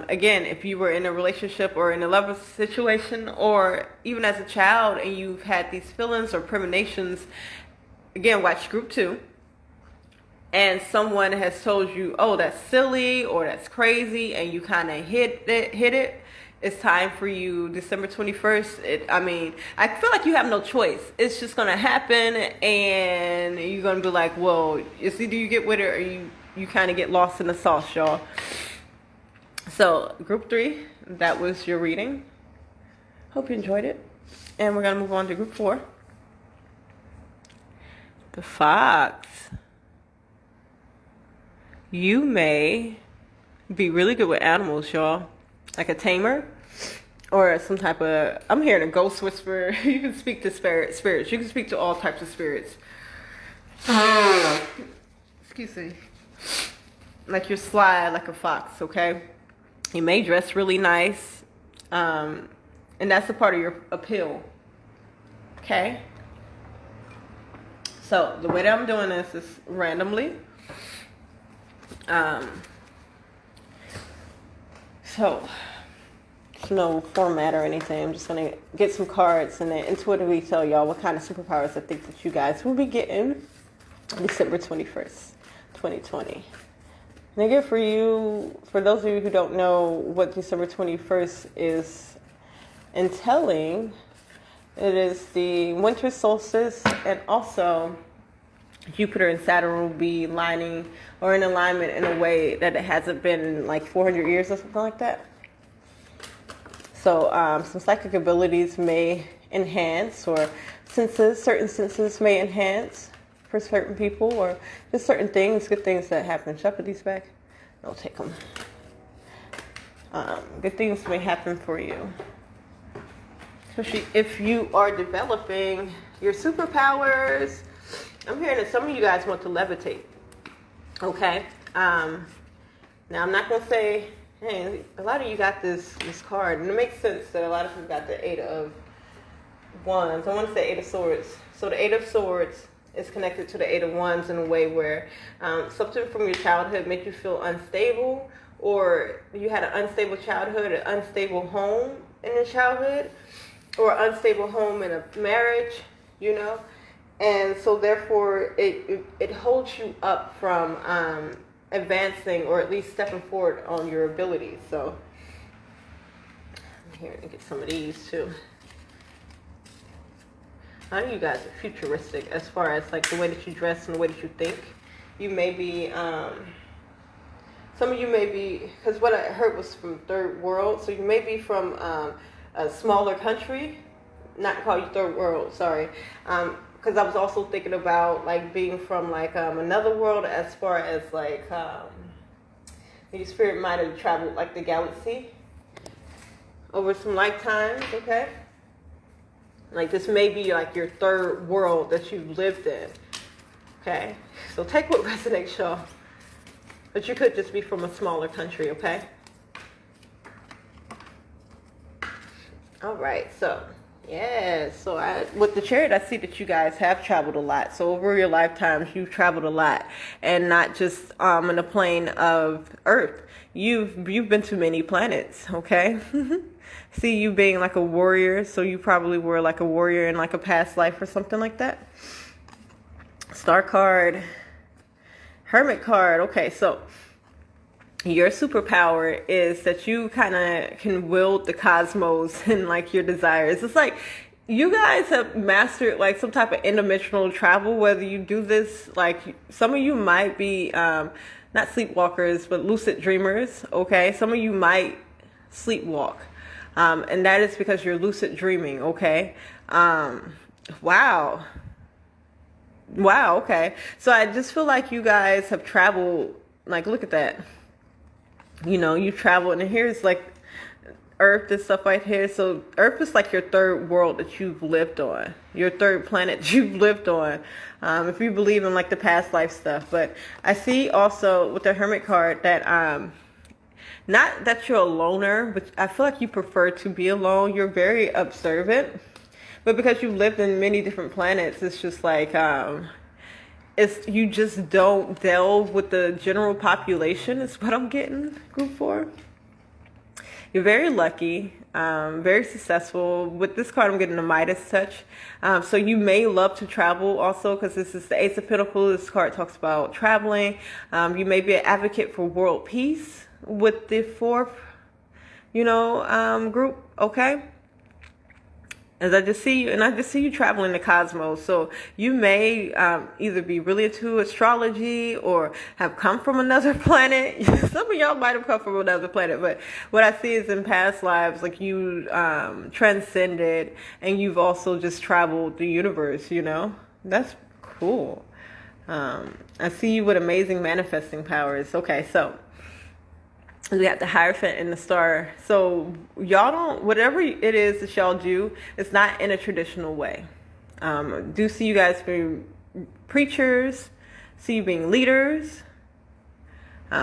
Again, if you were in a relationship or in a love situation, or even as a child, and you've had these feelings or premonitions, again, watch group 2. And someone has told you, oh, that's silly, or that's crazy, and you kind of hit it. It's time for you, December 21st. I feel like you have no choice. It's just going to happen, and you're going to be like, well, it's either you get with it or you kind of get lost in the sauce, y'all. So group 3, that was your reading. Hope you enjoyed it. And we're going to move on to group 4. The Fox. You may be really good with animals, y'all. Like a tamer or some type of, I'm hearing a ghost whisperer. You can speak to spirits. You can speak to all types of spirits. Excuse me. Like you're sly like a fox, okay? You may dress really nice. And that's a part of your appeal. Okay? So the way that I'm doing this is randomly. So there's no format or anything. I'm just gonna get some cards and then intuitively tell y'all what kind of superpowers I think that you guys will be getting December 21st, 2020. And again, for those of you who don't know what December 21st is entailing, it is the winter solstice, and also Jupiter and Saturn will be lining or in alignment in a way that it hasn't been in like 400 years or something like that. So some psychic abilities may enhance, or certain senses may enhance for certain people, or just certain things, good things that happen. Should I put these back? I'll take them. Good things may happen for you. Especially if you are developing your superpowers. I'm hearing that some of you guys want to levitate. Okay. Now I'm not gonna say, hey, a lot of you got this card, and it makes sense that a lot of you got the 8 of Wands. I want to say 8 of Swords. So the 8 of Swords is connected to the 8 of Wands in a way where something from your childhood made you feel unstable, or you had an unstable childhood, an unstable home in your childhood, or unstable home in a marriage, you know. And so therefore it holds you up from advancing, or at least stepping forward on your abilities. So I'm here to get some of these too. I know you guys are futuristic as far as like the way that you dress and the way that you think. You may be, some of you may be, because what I heard was from third world, so you may be from a smaller country, not call you third world, sorry. Because I was also thinking about like being from like another world, as far as like your spirit might have traveled like the galaxy over some lifetimes, okay? Like this may be like your third world that you've lived in, okay? So take what resonates, y'all. But you could just be from a smaller country, okay? All right, so yeah, so with the Chariot, I see that you guys have traveled a lot. So over your lifetimes, you've traveled a lot, and not just in the plane of Earth. You've been to many planets, okay? See you being like a warrior, so you probably were like a warrior in like a past life or something like that. Star card, Hermit card. Okay, so your superpower is that you kind of can wield the cosmos and like your desires. It's like you guys have mastered like some type of interdimensional travel, whether you do this, like some of you might be not sleepwalkers, but lucid dreamers, okay? Some of you might sleepwalk. And that is because you're lucid dreaming, okay? Wow, okay. So I just feel like you guys have traveled, like, look at that. You know, you traveled, and here's like Earth and stuff right here. So Earth is like your third world that you've lived on, your third planet you've lived on, if you believe in like the past life stuff. But I see also with the Hermit card that not that you're a loner, but I feel like you prefer to be alone. You're very observant, but because you've lived in many different planets, it's just like you just don't delve with the general population. Is what I'm getting. Group 4. You're very lucky, very successful. With this card, I'm getting a Midas touch. So you may love to travel also, because this is the Ace of Pentacles. This card talks about traveling. You may be an advocate for world peace with the 4th, group, okay? As I just see you, and I just see you traveling the cosmos. So you may either be really into astrology or have come from another planet. Some of y'all might have come from another planet, but what I see is in past lives, like you transcended, and you've also just traveled the universe. You know, that's cool. I see you with amazing manifesting powers. Okay, so we got the Hierophant and the Star. So y'all don't, whatever it is that y'all do, it's not in a traditional way. Do see you guys being preachers, see you being leaders,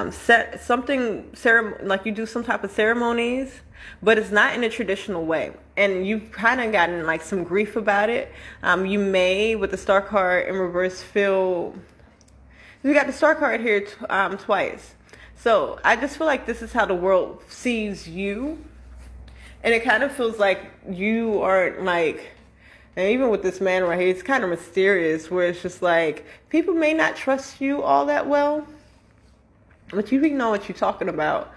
set something like you do some type of ceremonies, but it's not in a traditional way. And you've kind of gotten like some grief about it. You may, with the Star card in reverse, feel, we got the Star card here twice. So I just feel like this is how the world sees you. And it kind of feels like you aren't like, and even with this man right here, it's kind of mysterious, where it's just like, people may not trust you all that well, but you know what you're talking about.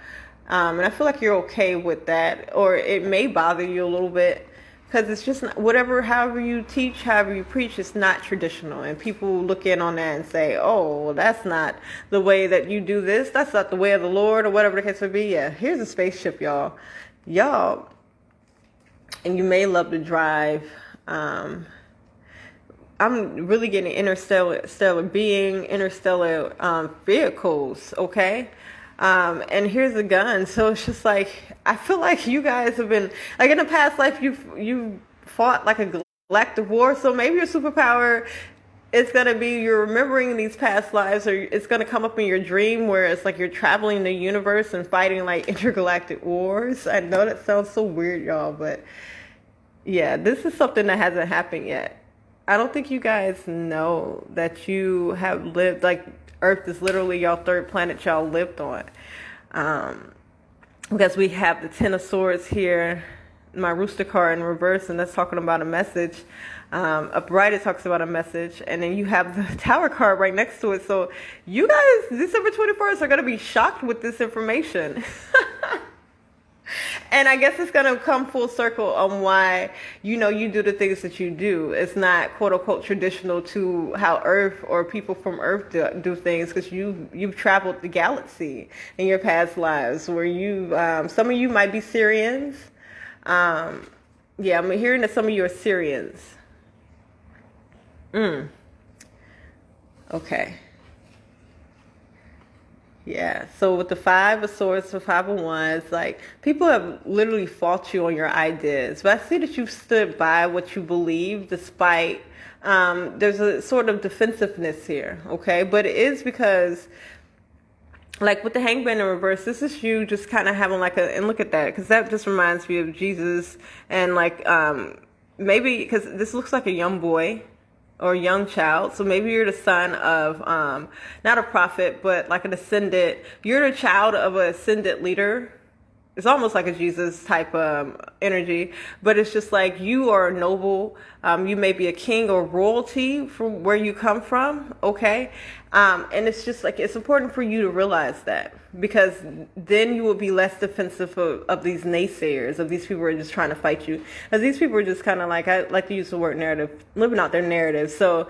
And I feel like you're okay with that, or it may bother you a little bit, because it's just whatever, however you teach, however you preach, it's not traditional. And people look in on that and say, oh, well, that's not the way that you do this. That's not the way of the Lord, or whatever the case may be. Yeah, here's a spaceship, y'all. Y'all, and you may love to drive. I'm really getting interstellar vehicles, okay? And here's a gun. So it's just like, I feel like you guys have been, like in a past life, you fought like a galactic war. So maybe your superpower is going to be you're remembering these past lives, or it's going to come up in your dream where it's like you're traveling the universe and fighting like intergalactic wars. I know that sounds so weird, y'all, but yeah, this is something that hasn't happened yet. I don't think you guys know that you have lived, like Earth is literally y'all third planet y'all lived on. Because we have the Ten of Swords here, my Rooster card in reverse, and that's talking about a message. Upright, it talks about a message, and then you have the Tower card right next to it. So you guys, December 21st, are going to be shocked with this information. And I guess it's going to come full circle on why, you do the things that you do. It's not, quote unquote, traditional to how Earth or people from Earth do things, because you've traveled the galaxy in your past lives, where some of you might be Syrians. Yeah, I'm hearing that some of you are Syrians. Okay. Yeah, so with the Five of Swords, the Five of Wands, like, people have literally fought you on your ideas. But I see that you've stood by what you believe, despite, there's a sort of defensiveness here, okay? But it is because, like, with the Hangman in reverse, this is you just kind of having like and look at that, because that just reminds me of Jesus, and like, maybe, because this looks like a young boy, or a young child. So maybe you're the son of, not a prophet, but like an ascendant. You're the child of an ascendant leader. It's almost like a Jesus type energy, but it's just like you are noble. You may be a king or royalty from where you come from, okay? And it's just like, it's important for you to realize that, because then you will be less defensive of these naysayers, of these people who are just trying to fight you. Because these people are just kind of like, I like to use the word narrative, living out their narrative. So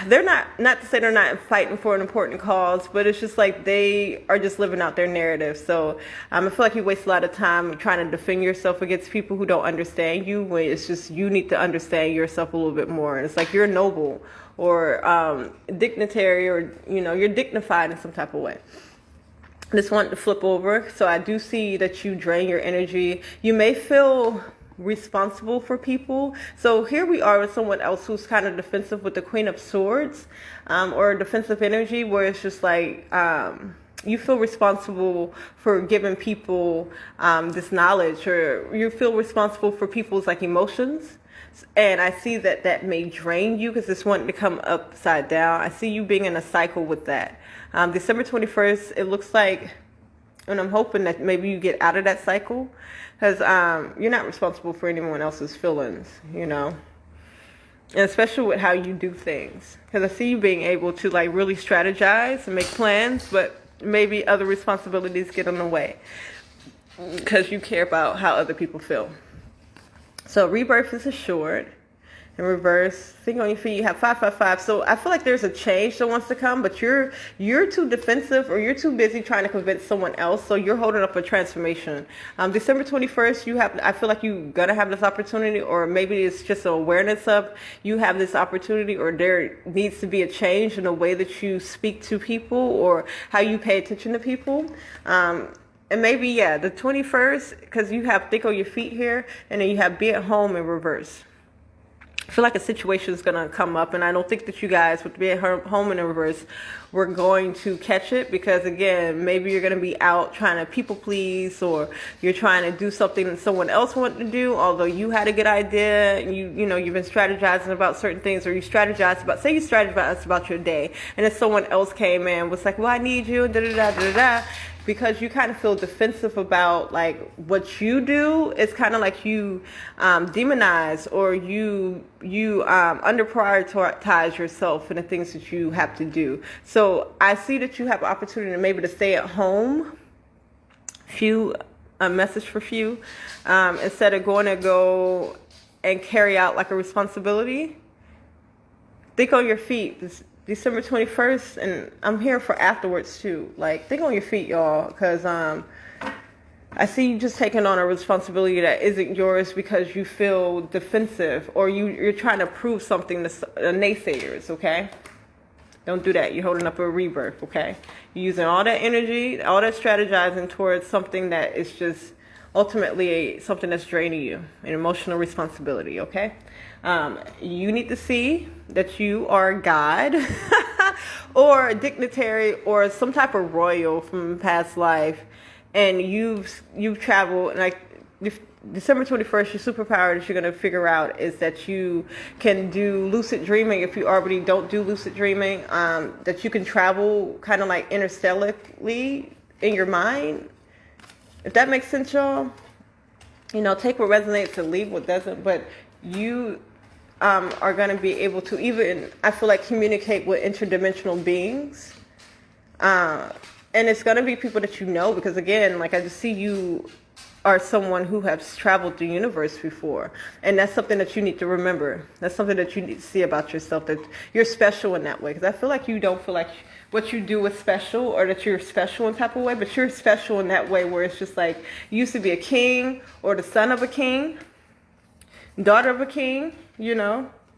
they're not to say they're not fighting for an important cause, but it's just like they are just living out their narrative. So I feel like you waste a lot of time trying to defend yourself against people who don't understand you, when it's just you need to understand yourself a little bit more. And it's like you're noble, or dignitary, or you're dignified in some type of way. I just want to flip over. So I do see that you drain your energy. You may feel responsible for people. So here we are with someone else who's kind of defensive with the Queen of Swords, or defensive energy, where it's just like you feel responsible for giving people this knowledge, or you feel responsible for people's like emotions. And I see that may drain you, because it's wanting to come upside down. I see you being in a cycle with that. December 21st, it looks like, and I'm hoping that maybe you get out of that cycle, because you're not responsible for anyone else's feelings, and especially with how you do things. Because I see you being able to like really strategize and make plans, but maybe other responsibilities get in the way, because you care about how other people feel. So rebirth is assured. In reverse, think on your feet, you have 555. So I feel like there's a change that wants to come, but you're too defensive, or you're too busy trying to convince someone else. So you're holding up a transformation. December 21st, I feel like you're going to have this opportunity, or maybe it's just an awareness of you have this opportunity, or there needs to be a change in the way that you speak to people or how you pay attention to people. And maybe, yeah, the 21st, because you have think on your feet here, and then you have be at home in reverse. I feel like a situation is going to come up, and I don't think that you guys, with being home in the reverse, we're going to catch it, because again, maybe you're going to be out trying to people please, or you're trying to do something that someone else wanted to do, although you had a good idea, and you've been strategizing about certain things, or you strategized about your day, and then someone else came in, was like, well, I need you, da-da-da-da-da-da. Because you kind of feel defensive about like what you do. It's kind of like you demonize, or you under prioritize yourself and the things that you have to do. So I see that you have an opportunity maybe to stay at home. A message for few, instead of going to go and carry out like a responsibility. Think on your feet. December 21st, and I'm here for afterwards too. Like, think on your feet, y'all, because I see you just taking on a responsibility that isn't yours because you feel defensive, or you're trying to prove something to naysayers, okay? Don't do that. You're holding up a rebirth, okay? You're using all that energy, all that strategizing towards something that is just ultimately something that's draining you, an emotional responsibility, okay? You need to see that you are God or a dignitary or some type of royal from past life, and you've traveled, like December 21st, your superpower that you're going to figure out is that you can do lucid dreaming if you already don't do lucid dreaming, that you can travel kind of like interstellarly in your mind. If that makes sense, y'all. Take what resonates and leave what doesn't, but you are going to be able to even, I feel like, communicate with interdimensional beings. And it's going to be people that you know, because again, like I just see you are someone who has traveled the universe before. And that's something that you need to remember. That's something that you need to see about yourself, that you're special in that way. Because I feel like you don't feel like what you do is special, or that you're special in type of way, but you're special in that way where it's just like you used to be a king, or the son of a king, daughter of a king,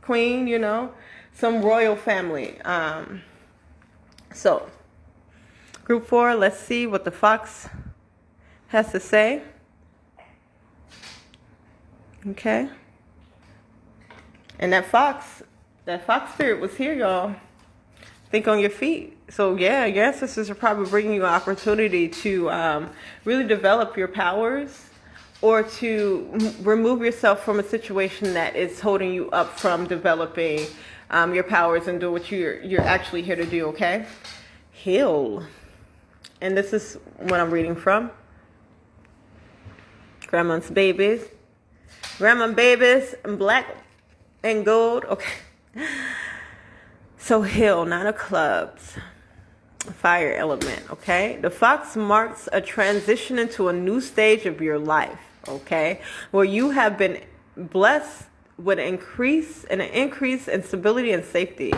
queen, some royal family. So, group 4, let's see what the fox has to say. Okay. And that fox spirit was here, y'all. Think on your feet. So yeah, your ancestors are probably bringing you an opportunity to really develop your powers, or to remove yourself from a situation that is holding you up from developing your powers and do what you're actually here to do, okay? Heal. And this is what I'm reading from. Grandma's babies. Grandma babies in black and gold. Okay. So heal, 9 of clubs. Fire element, okay? The fox marks a transition into a new stage of your life, okay? Where you have been blessed with an increase in stability and safety.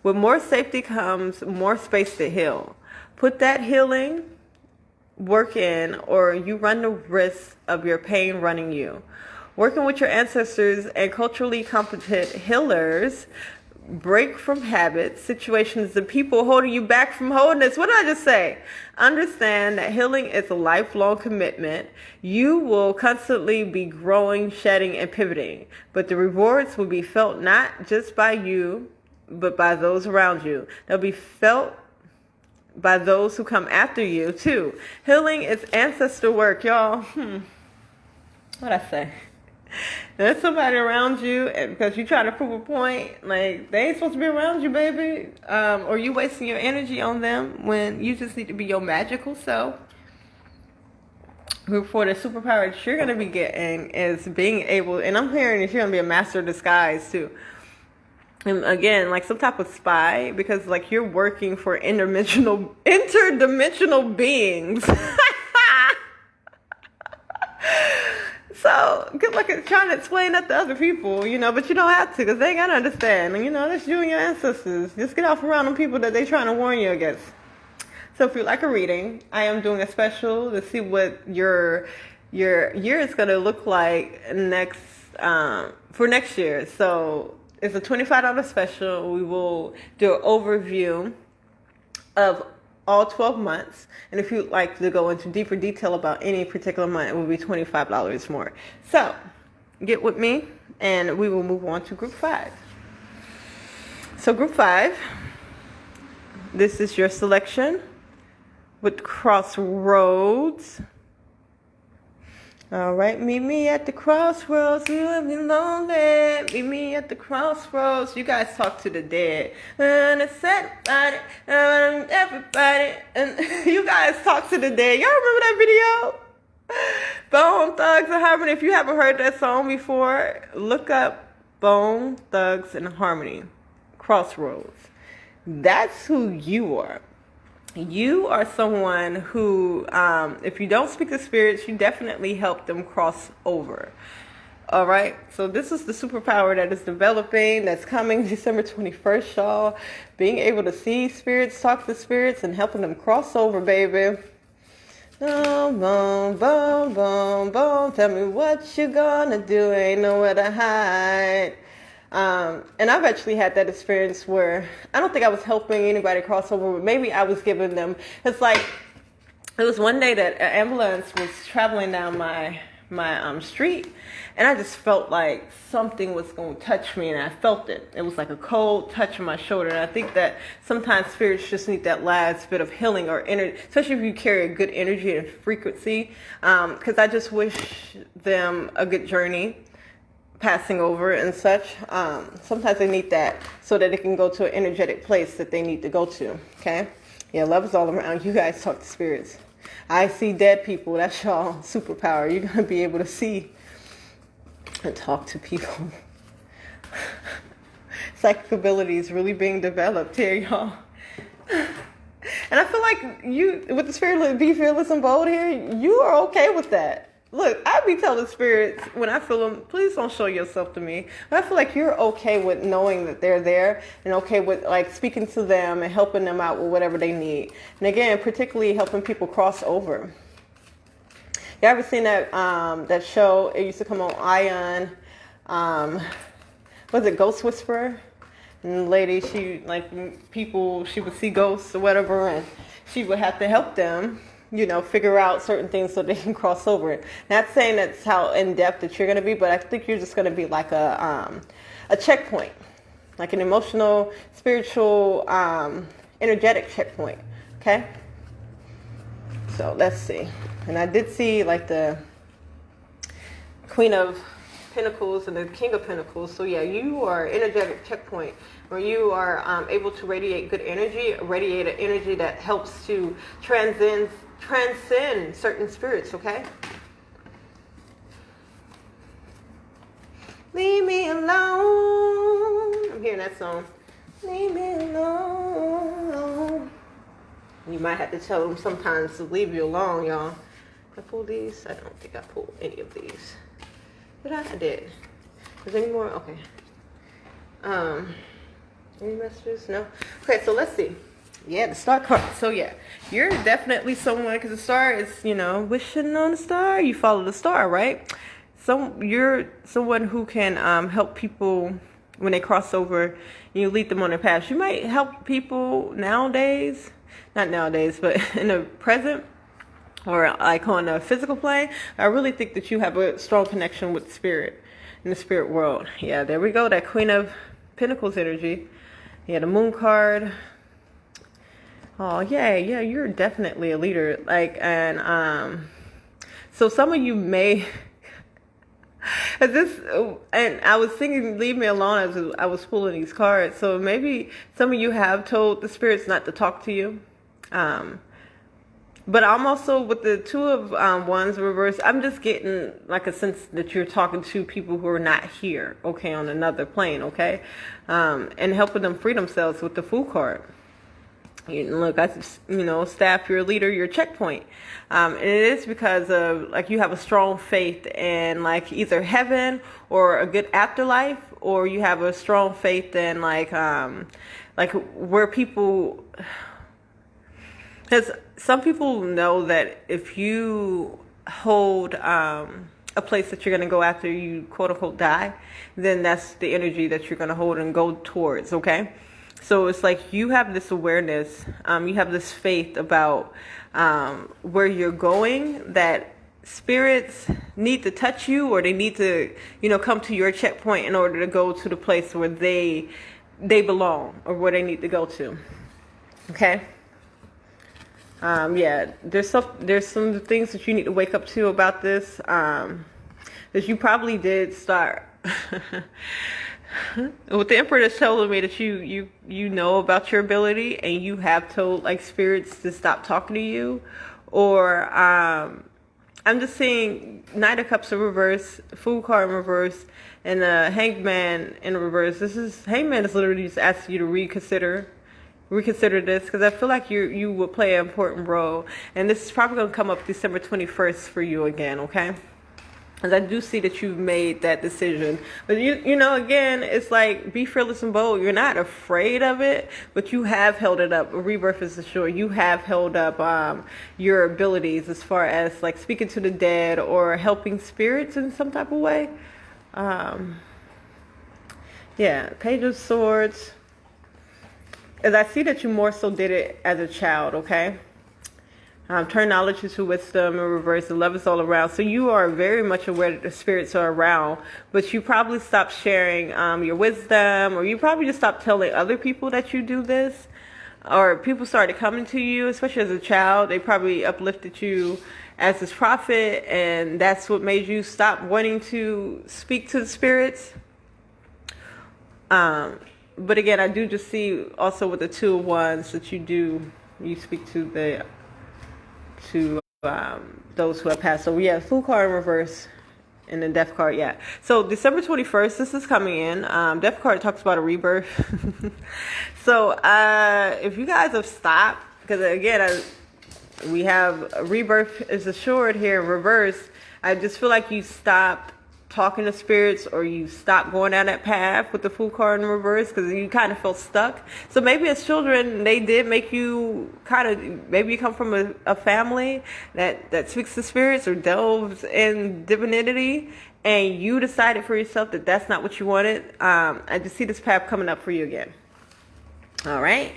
With more safety comes more space to heal. Put that healing work in, or you run the risk of your pain running you. Working with your ancestors and culturally competent healers, break from habits, situations, and people holding you back from wholeness. What did I just say? Understand that healing is a lifelong commitment. You will constantly be growing, shedding, and pivoting. But the rewards will be felt not just by you, but by those around you. They'll be felt by those who come after you, too. Healing is ancestor work, y'all. What'd I say? There's somebody around you, and because you're trying to prove a point, like, they ain't supposed to be around you, baby. Or you wasting your energy on them when you just need to be your magical self. Group 4, the superpower that you're going to be getting is being able, and I'm hearing that you're going to be a master of disguise, too. And again, like some type of spy, because like you're working for interdimensional beings. So good luck at trying to explain that to other people, you know, but you don't have to because they ain't got to understand. And, you know, that's you and your ancestors. Just get off around them people that they trying to warn you against. So if you like a reading, I am doing a special to see what your year is going to look like next for next year. So it's a $25 special. We will do an overview of all 12 months. And if you'd like to go into deeper detail about any particular month, it will be $25 more. So get with me and we will move on to group 5. So group 5, this is your selection with Crossroads. All right, meet me at the crossroads. You will be lonely. Meet me at the crossroads. You guys talk to the dead. And it's everybody, everybody. And you guys talk to the dead. Y'all remember that video? Bone Thugs and Harmony. If you haven't heard that song before, look up Bone Thugs and Harmony. Crossroads. That's who you are. You are someone who, if you don't speak to spirits, you definitely help them cross over. All right. So this is the superpower that is developing, that's coming December 21st, y'all. Being able to see spirits, talk to spirits, and helping them cross over, baby. Boom, boom, boom, boom, boom. Tell me what you gonna do. Ain't nowhere to hide. And I've actually had that experience where I don't think I was helping anybody cross over, but maybe I was giving them, it's like, it was one day that an ambulance was traveling down my street, and I just felt like something was going to touch me, and I felt it. It was like a cold touch on my shoulder, and I think that sometimes spirits just need that last bit of healing or energy, especially if you carry a good energy and frequency, because I just wish them a good journey passing over and such. Sometimes they need that so that they can go to an energetic place that they need to go to. Okay. Yeah. Love is all around. You guys talk to spirits. I see dead people. That's y'all superpower. You're going to be able to see and talk to people. Psychic abilities really being developed here, y'all. And I feel like you, with the spirit, be fearless and bold here, you are okay with that. Look, I be telling spirits when I feel them, please don't show yourself to me. But I feel like you're okay with knowing that they're there and okay with like speaking to them and helping them out with whatever they need. And again, particularly helping people cross over. You ever seen that that show? It used to come on Ion. Was it Ghost Whisperer? And the lady, she like people, she would see ghosts or whatever, and she would have to help them, you know, figure out certain things so they can cross over it. Not saying that's how in depth that you're going to be, but I think you're just going to be like a checkpoint, like an emotional, spiritual, energetic checkpoint. Okay. So let's see. And I did see like the Queen of Pentacles and the King of Pentacles. So yeah, you are energetic checkpoint where you are able to radiate good energy, radiate an energy that helps to transcend certain spirits, okay? Leave me alone. I'm hearing that song. Leave me alone. You might have to tell them sometimes to leave you alone, y'all. I pulled these? I don't think I pulled any of these. But I did. Is there any more? Okay. Any messages? No? Okay, so let's see. Yeah, the star card. So yeah, you're definitely someone, because the star is, you know, wishing on the star. You follow the star, right? So you're someone who can help people when they cross over. You lead them on their path. You might help people nowadays, not nowadays, but in the present or like on a physical plane. I really think that you have a strong connection with spirit in the spirit world. Yeah, there we go. That Queen of Pentacles energy. Yeah, the Moon card. Oh, yeah, you're definitely a leader. Like, and so some of you may, and I was thinking, leave me alone as I was pulling these cards. So maybe some of you have told the spirits not to talk to you. But I'm also, with the Two of Wands reverse, I'm just getting like a sense that you're talking to people who are not here, okay, on another plane, okay? And helping them free themselves with the Fool card. Look, staff, your leader, your checkpoint. And it is because of, like, you have a strong faith in, like, either heaven or a good afterlife, or you have a strong faith in, like where people, because some people know that if you hold a place that you're going to go after you, quote unquote, die, then that's the energy that you're going to hold and go towards, okay? So it's like you have this awareness, you have this faith about where you're going, that spirits need to touch you, or they need to, come to your checkpoint in order to go to the place where they belong, or where they need to go to. Okay? There's some things that you need to wake up to about this, that you probably did start. What the Emperor is telling me, that you know about your ability, and you have told, like, spirits to stop talking to you, or I'm just seeing Knight of Cups in reverse, Fool card in reverse, and the Hanged Man in reverse. Hanged Man is literally just asking you to reconsider this, because I feel like you will play an important role, and this is probably going to come up December 21st for you again, okay? Because I do see that you've made that decision. But, again, it's like, be fearless and bold. You're not afraid of it, but you have held it up. Rebirth is assured. You have held up your abilities as far as, like, speaking to the dead or helping spirits in some type of way. Page of Swords. As I see that you more so did it as a child, okay? Turn knowledge into wisdom in reverse. The love is all around. So you are very much aware that the spirits are around, but you probably stopped sharing your wisdom, or you probably just stopped telling other people that you do this, or people started coming to you, especially as a child. They probably uplifted you as this prophet, and that's what made you stop wanting to speak to the spirits. But again, I do just see also with the Two of Wands that you speak to those who have passed. So yeah, Fool card in reverse, and the Death card. Yeah. So December 21st, this is coming in. Death card talks about a rebirth. So if you guys have stopped, because again, we have a rebirth is assured here in reverse. I just feel like you stopped talking to spirits, or you stop going down that path with the Fool card in reverse, because you kind of felt stuck. So maybe as children, they did make you maybe you come from a family that speaks to spirits or delves in divinity, and you decided for yourself that that's not what you wanted. I just see this path coming up for you again. All right.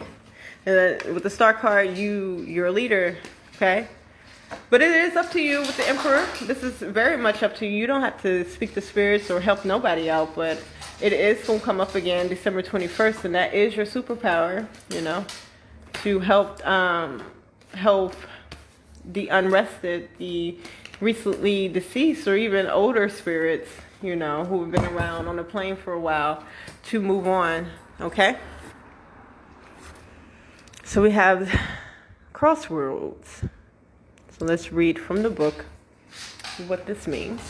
And then with the Star card, you're a leader, okay? But it is up to you with the Emperor. This is very much up to you. You don't have to speak to spirits or help nobody out, but it is going to come up again December 21st, and that is your superpower, to help the unrested, the recently deceased, or even older spirits, who have been around on the plane for a while, to move on, okay? So we have Crossroads. So let's read from the book what this means.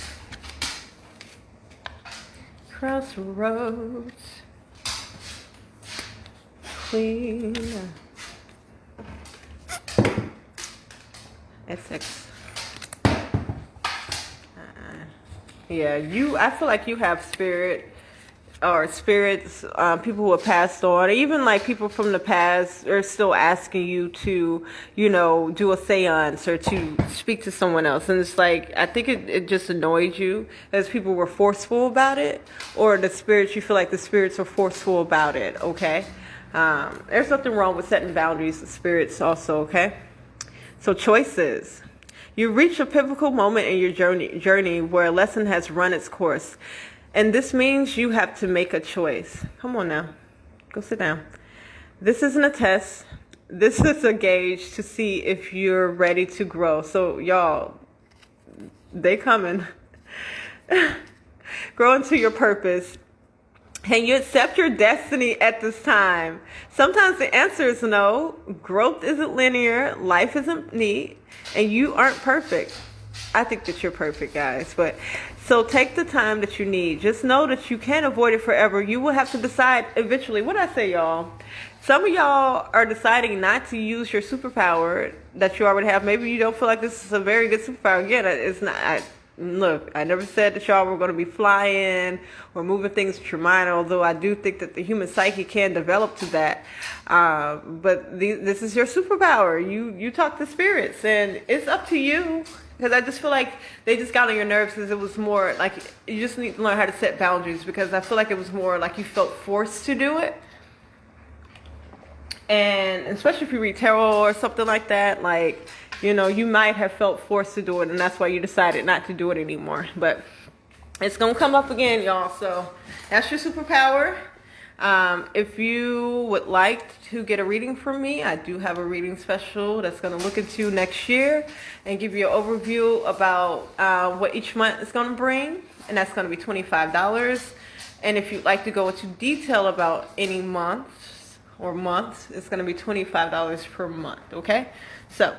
Crossroads, Queen, Essex. I feel like you have spirit, or spirits, people who have passed on, even like people from the past are still asking you to, do a seance or to speak to someone else. And it's like, I think it just annoyed you as people were forceful about it, or the spirits, you feel like the spirits are forceful about it, okay? There's nothing wrong with setting boundaries with spirits also, okay? So choices. You reach a pivotal moment in your journey where a lesson has run its course. And this means you have to make a choice. Come on now. Go sit down. This isn't a test. This is a gauge to see if you're ready to grow. So, y'all, they coming. Grow into your purpose. Can you accept your destiny at this time? Sometimes the answer is no. Growth isn't linear. Life isn't neat. And you aren't perfect. I think that you're perfect, guys. But So take the time that you need. Just know that you can't avoid it forever. You will have to decide eventually. What I say, y'all? Some of y'all are deciding not to use your superpower that you already have. Maybe you don't feel like this is a very good superpower. Again, it's not. Look, I never said that y'all were going to be flying or moving things with your mind, although I do think that the human psyche can develop to that. But this is your superpower. You talk to spirits, and it's up to you. Because I just feel like they just got on your nerves because it was more like you just need to learn how to set boundaries, because I feel like it was more like you felt forced to do it. And especially if you read tarot or something like that, like, you know, you might have felt forced to do it, and that's why you decided not to do it anymore. But it's going to come up again, y'all. So that's your superpower. If you would like to get a reading from me, I do have a reading special that's going to look into next year and give you an overview about what each month is going to bring. And that's going to be $25. And if you'd like to go into detail about any months, it's going to be $25 per month. Okay? So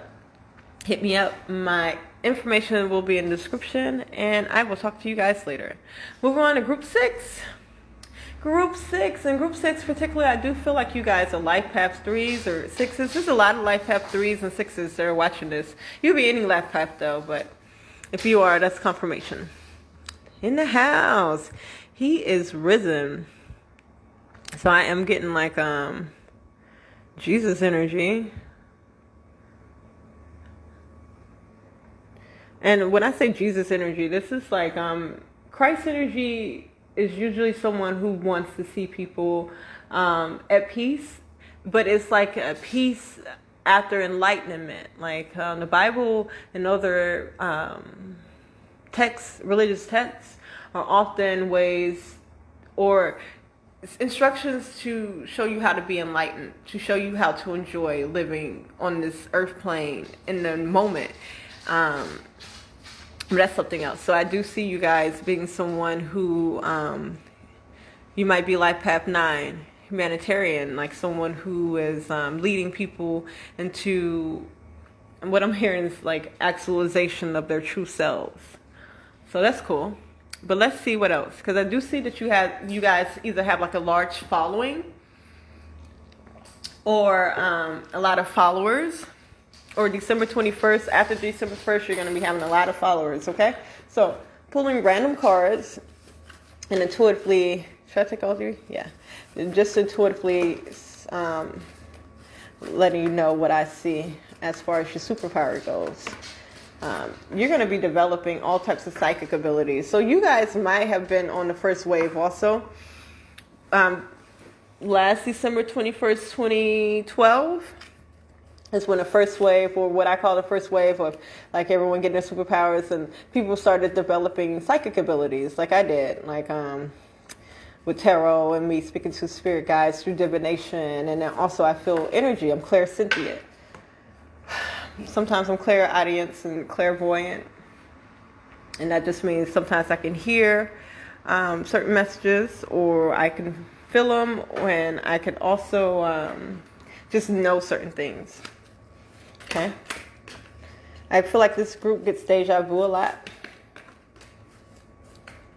hit me up. My information will be in the description, and I will talk to you guys later. Moving on to group 6. Group 6, and group 6 particularly, I do feel like you guys are life path 3s or 6s. There's a lot of life path 3s and 6s that are watching this. You'll be any life path though, but if you are, that's confirmation. In the house, he is risen. So I am getting like Jesus energy. And when I say Jesus energy, this is like Christ energy is usually someone who wants to see people at peace, but it's like a peace after enlightenment. Like the Bible and other texts, religious texts, are often ways or instructions to show you how to be enlightened, to show you how to enjoy living on this earth plane in the moment. But that's something else. So I do see you guys being someone who you might be life path 9, humanitarian, like someone who is leading people into, and what I'm hearing is like actualization of their true selves. So that's cool. But let's see what else, because I do see that you guys either have like a large following or a lot of followers. Or December 21st, after December 1st, you're going to be having a lot of followers, okay? So, pulling random cards and intuitively, should I take all 3? Yeah. Just intuitively letting you know what I see as far as your superpower goes. You're going to be developing all types of psychic abilities. So, you guys might have been on the first wave also. Last December 21st, 2012. Is when the first wave, or what I call the first wave of like everyone getting their superpowers, and people started developing psychic abilities like I did, like with tarot and me speaking to spirit guides through divination. And then also I feel energy. I'm clairsentient. Sometimes I'm clairaudience and clairvoyant. And that just means sometimes I can hear certain messages, or I can feel them, and I can also just know certain things. Okay. I feel like this group gets deja vu a lot.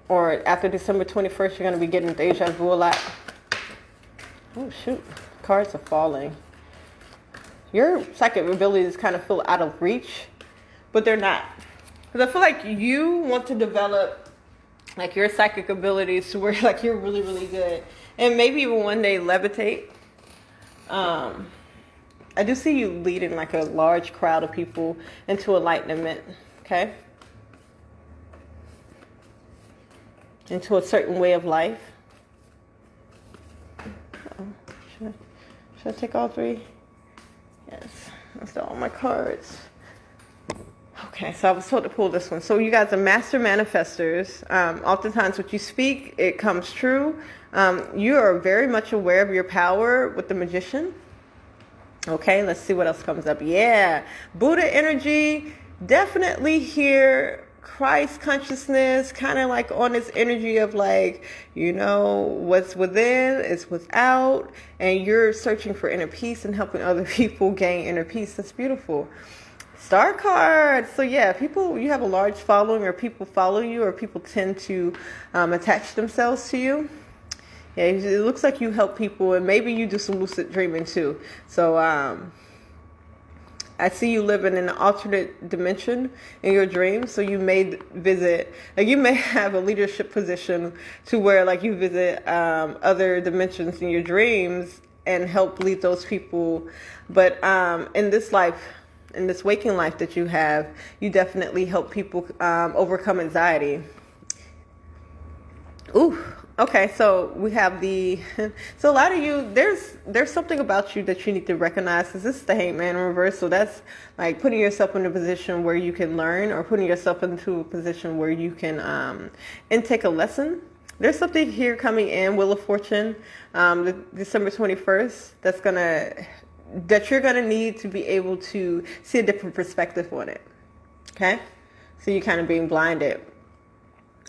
Or after December 21st, you're going to be getting deja vu a lot. Oh, shoot. Cards are falling. Your psychic abilities kind of feel out of reach, but they're not. Because I feel like you want to develop like your psychic abilities to where like you're really, really good. And maybe even one day levitate. I do see you leading like a large crowd of people into enlightenment, okay? Into a certain way of life. Should I take all 3? Yes, that's all my cards. Okay, so I was told to pull this one. So you guys are master manifestors. Oftentimes what you speak, it comes true. You are very much aware of your power with the magician. Okay, let's see what else comes up. Yeah, Buddha energy, definitely here. Christ consciousness, kind of like on this energy of like, you know, what's within is without, and you're searching for inner peace and helping other people gain inner peace. That's beautiful. Star card. So yeah, people, you have a large following, or people follow you, or people tend to attach themselves to you. Yeah, it looks like you help people, and maybe you do some lucid dreaming too. So I see you living in an alternate dimension in your dreams. So you may visit, like you may have a leadership position to where like you visit other dimensions in your dreams and help lead those people. But in this life, in this waking life that you have, you definitely help people overcome anxiety. Ooh, okay. So we have so a lot of you, there's something about you that you need to recognize, because this is the Hanged Man in reverse. So that's like putting yourself in a position where you can learn, or putting yourself into a position where you can intake a lesson. There's something here coming in, Wheel of Fortune, December 21st, that you're going to need to be able to see a different perspective on it. Okay? So you're kind of being blinded.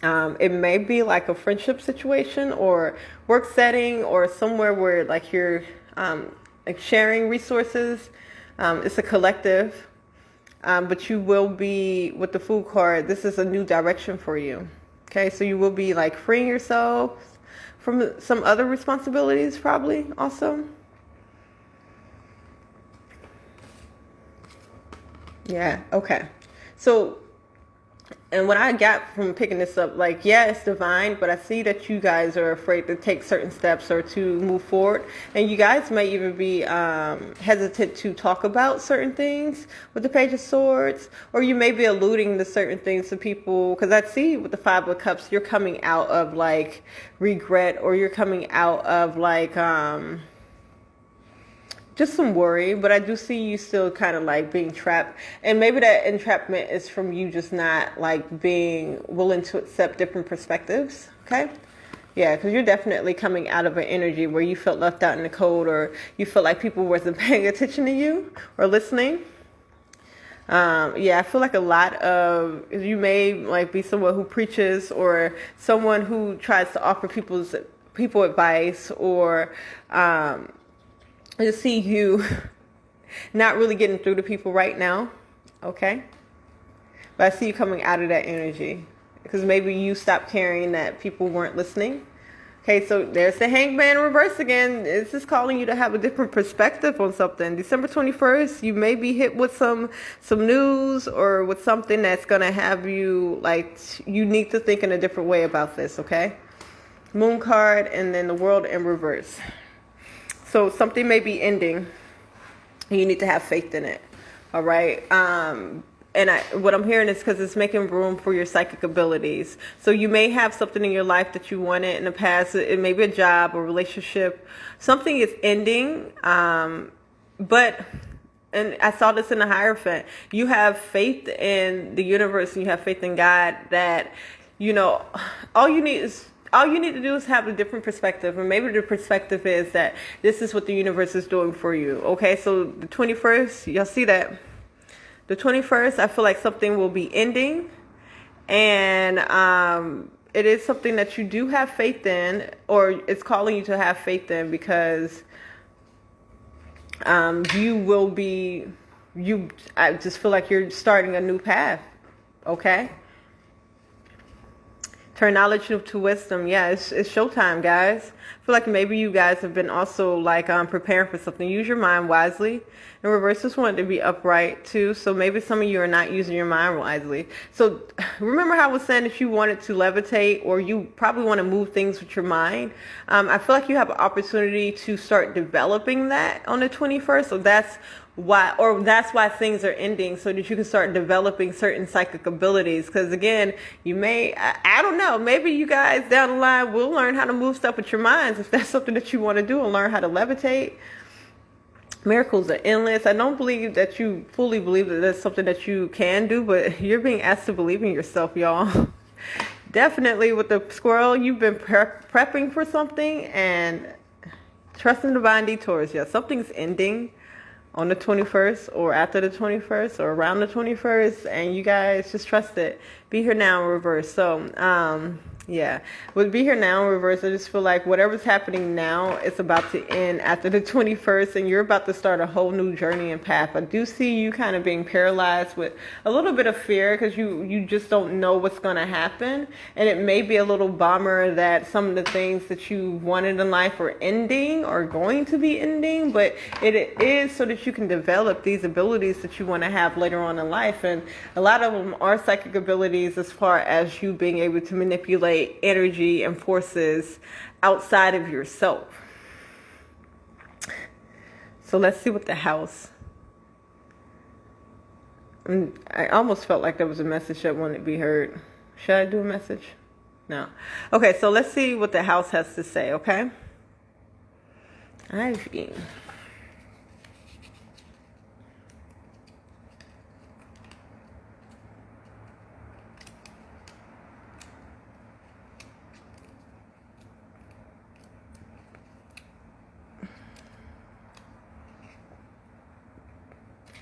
It may be like a friendship situation or work setting, or somewhere where like you're like sharing resources. It's a collective, but you will be, with the Fool card, this is a new direction for you. Okay, so you will be like freeing yourself from some other responsibilities, probably also. Yeah, okay. So, and what I got from picking this up, like, yeah, it's divine, but I see that you guys are afraid to take certain steps or to move forward. And you guys may even be hesitant to talk about certain things with the Page of Swords, or you may be alluding to certain things to people, because I see with the Five of Cups, you're coming out of like regret, or you're coming out of like just some worry, but I do see you still kind of like being trapped. And maybe that entrapment is from you just not like being willing to accept different perspectives. Okay. Yeah, because you're definitely coming out of an energy where you felt left out in the cold, or you felt like people wasn't paying attention to you or listening. Yeah, I feel like a lot of, you may like be someone who preaches, or someone who tries to offer people advice, or I just see you not really getting through to people right now, okay? But I see you coming out of that energy, because maybe you stopped caring that people weren't listening. Okay, so there's the Hanged Man in reverse again. This is calling you to have a different perspective on something. December 21st, you may be hit with some news, or with something that's going to have you, like, you need to think in a different way about this, okay? Moon card, and then the World in reverse. So something may be ending, and you need to have faith in it. All right. And what I'm hearing is because it's making room for your psychic abilities. So you may have something in your life that you wanted in the past. It may be a job or relationship. Something is ending. But, and I saw this in the Hierophant, you have faith in the universe, and you have faith in God that, you know, all you need to do is have a different perspective. And maybe the perspective is that this is what the universe is doing for you. Okay, so the 21st, y'all see that? The 21st, I feel like something will be ending. And it is something that you do have faith in, or it's calling you to have faith in, because you will be, I just feel like you're starting a new path. Okay? Turn knowledge to wisdom. Yeah, it's showtime, guys. I feel like maybe you guys have been also like preparing for something. Use your mind wisely. In reverse, just want it to be upright too. So maybe some of you are not using your mind wisely. So remember how I was saying that you wanted to levitate, or you probably want to move things with your mind. I feel like you have an opportunity to start developing that on the 21st. So that's why things are ending, so that you can start developing certain psychic abilities. Because again, you may, I don't know, maybe you guys down the line will learn how to move stuff with your minds, if that's something that you want to do, and learn how to levitate. Miracles are endless. I don't believe that you fully believe that that's something that you can do, but you're being asked to believe in yourself, y'all. Definitely with the squirrel, you've been prepping for something, and trusting divine detours. Yeah, something's ending on the 21st, or after the 21st, or around the 21st, and you guys just trust it. Be here now in reverse. So Yeah. With Be Here Now in reverse, I just feel like whatever's happening now is about to end after the 21st, and you're about to start a whole new journey and path. I do see you kind of being paralyzed with a little bit of fear because you just don't know what's going to happen. And it may be a little bummer that some of the things that you wanted in life are ending or going to be ending, but it is so that you can develop these abilities that you want to have later on in life. And a lot of them are psychic abilities as far as you being able to manipulate energy and forces outside of yourself. So let's see what the house. I almost felt like there was a message that wanted to be heard. Should I do a message? No. Okay, so let's see what the house has to say, okay? Ivy.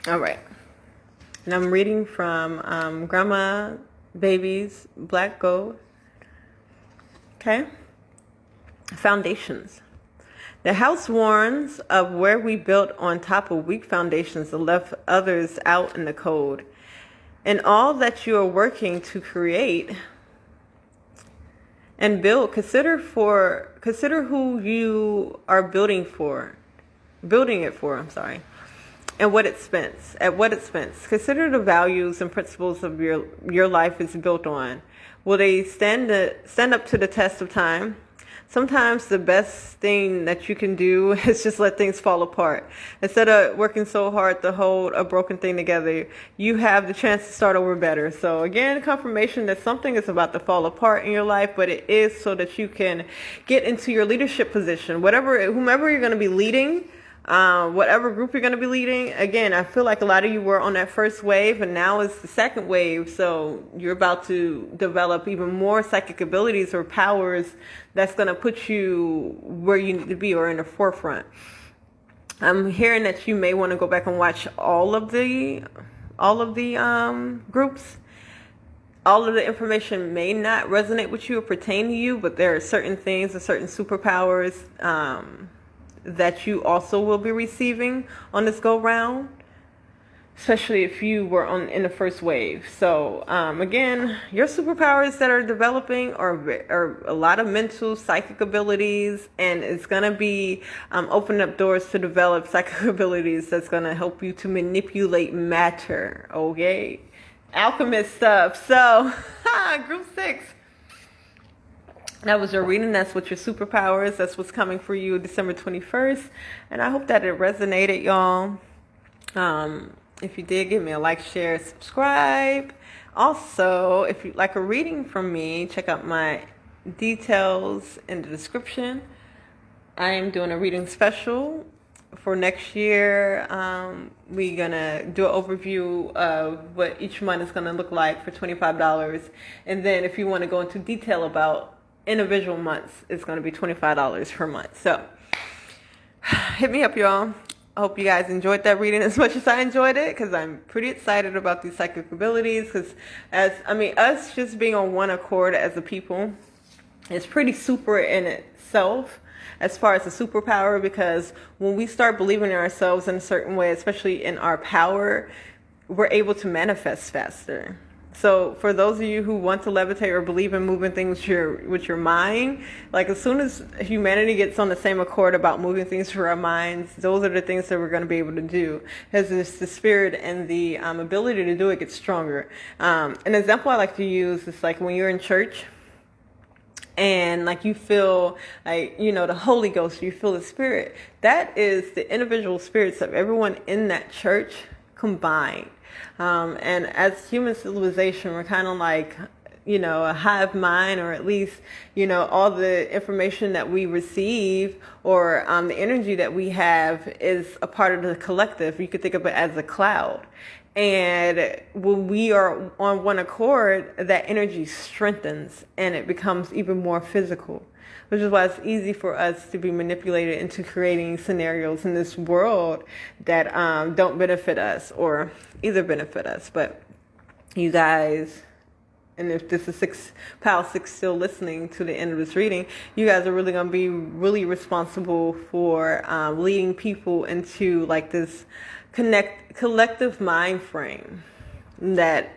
All right. And I'm reading from Grandma Baby's Black Gold. Okay. Foundations. The house warns of where we built on top of weak foundations and left others out in the cold. And all that you are working to create and build, consider who you are building it for, and what it spends, at what it spends. Consider the values and principles of your life is built on. Will they stand up to the test of time? Sometimes the best thing that you can do is just let things fall apart. Instead of working so hard to hold a broken thing together, you have the chance to start over better. So again, confirmation that something is about to fall apart in your life, but it is so that you can get into your leadership position. Whomever you're going to be leading, whatever group you're going to be leading. Again, I feel like a lot of you were on that first wave and now it's the second wave. So you're about to develop even more psychic abilities or powers that's going to put you where you need to be or in the forefront. I'm hearing that you may want to go back and watch all of the groups. All of the information may not resonate with you or pertain to you, but there are certain things and certain superpowers that you also will be receiving on this go round, especially if you were in the first wave. So again, your superpowers that are developing are a lot of mental psychic abilities, and it's going to be opening up doors to develop psychic abilities that's going to help you to manipulate matter. Okay, alchemist stuff. So group 6, that was your reading. That's what your superpowers. That's what's coming for you December 21st. And I hope that it resonated, y'all. If you did, give me a like, share, subscribe. Also, if you'd like a reading from me, check out my details in the description. I am doing a reading special for next year. We're going to do an overview of what each month is going to look like for $25. And then if you want to go into detail about individual months, it's going to be $25 per month. So hit me up, y'all. I hope you guys enjoyed that reading as much as I enjoyed it, because I'm pretty excited about these psychic abilities. Because us just being on one accord as a people is pretty super in itself as far as a superpower, because when we start believing in ourselves in a certain way, especially in our power, we're able to manifest faster. So for those of you who want to levitate or believe in moving things with your mind, like as soon as humanity gets on the same accord about moving things through our minds, those are the things that we're going to be able to do. Because it's the spirit and the ability to do it gets stronger. An example I like to use is like when you're in church and like you feel like, the Holy Ghost, you feel the Spirit. That is the individual spirits of everyone in that church combined. And as human civilization, we're kind of like, a hive mind, or at least, all the information that we receive or the energy that we have is a part of the collective. You could think of it as a cloud. And when we are on one accord, that energy strengthens and it becomes even more physical, which is why it's easy for us to be manipulated into creating scenarios in this world that don't benefit us, or either benefit us. But you guys, and if this is Pal 6 still listening to the end of this reading, you guys are really going to be really responsible for leading people into like this collective mind frame that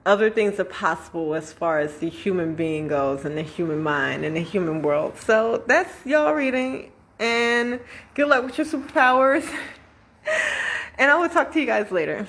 other things are possible as far as the human being goes and the human mind and the human world. So that's y'all reading, and good luck with your superpowers. And I will talk to you guys later.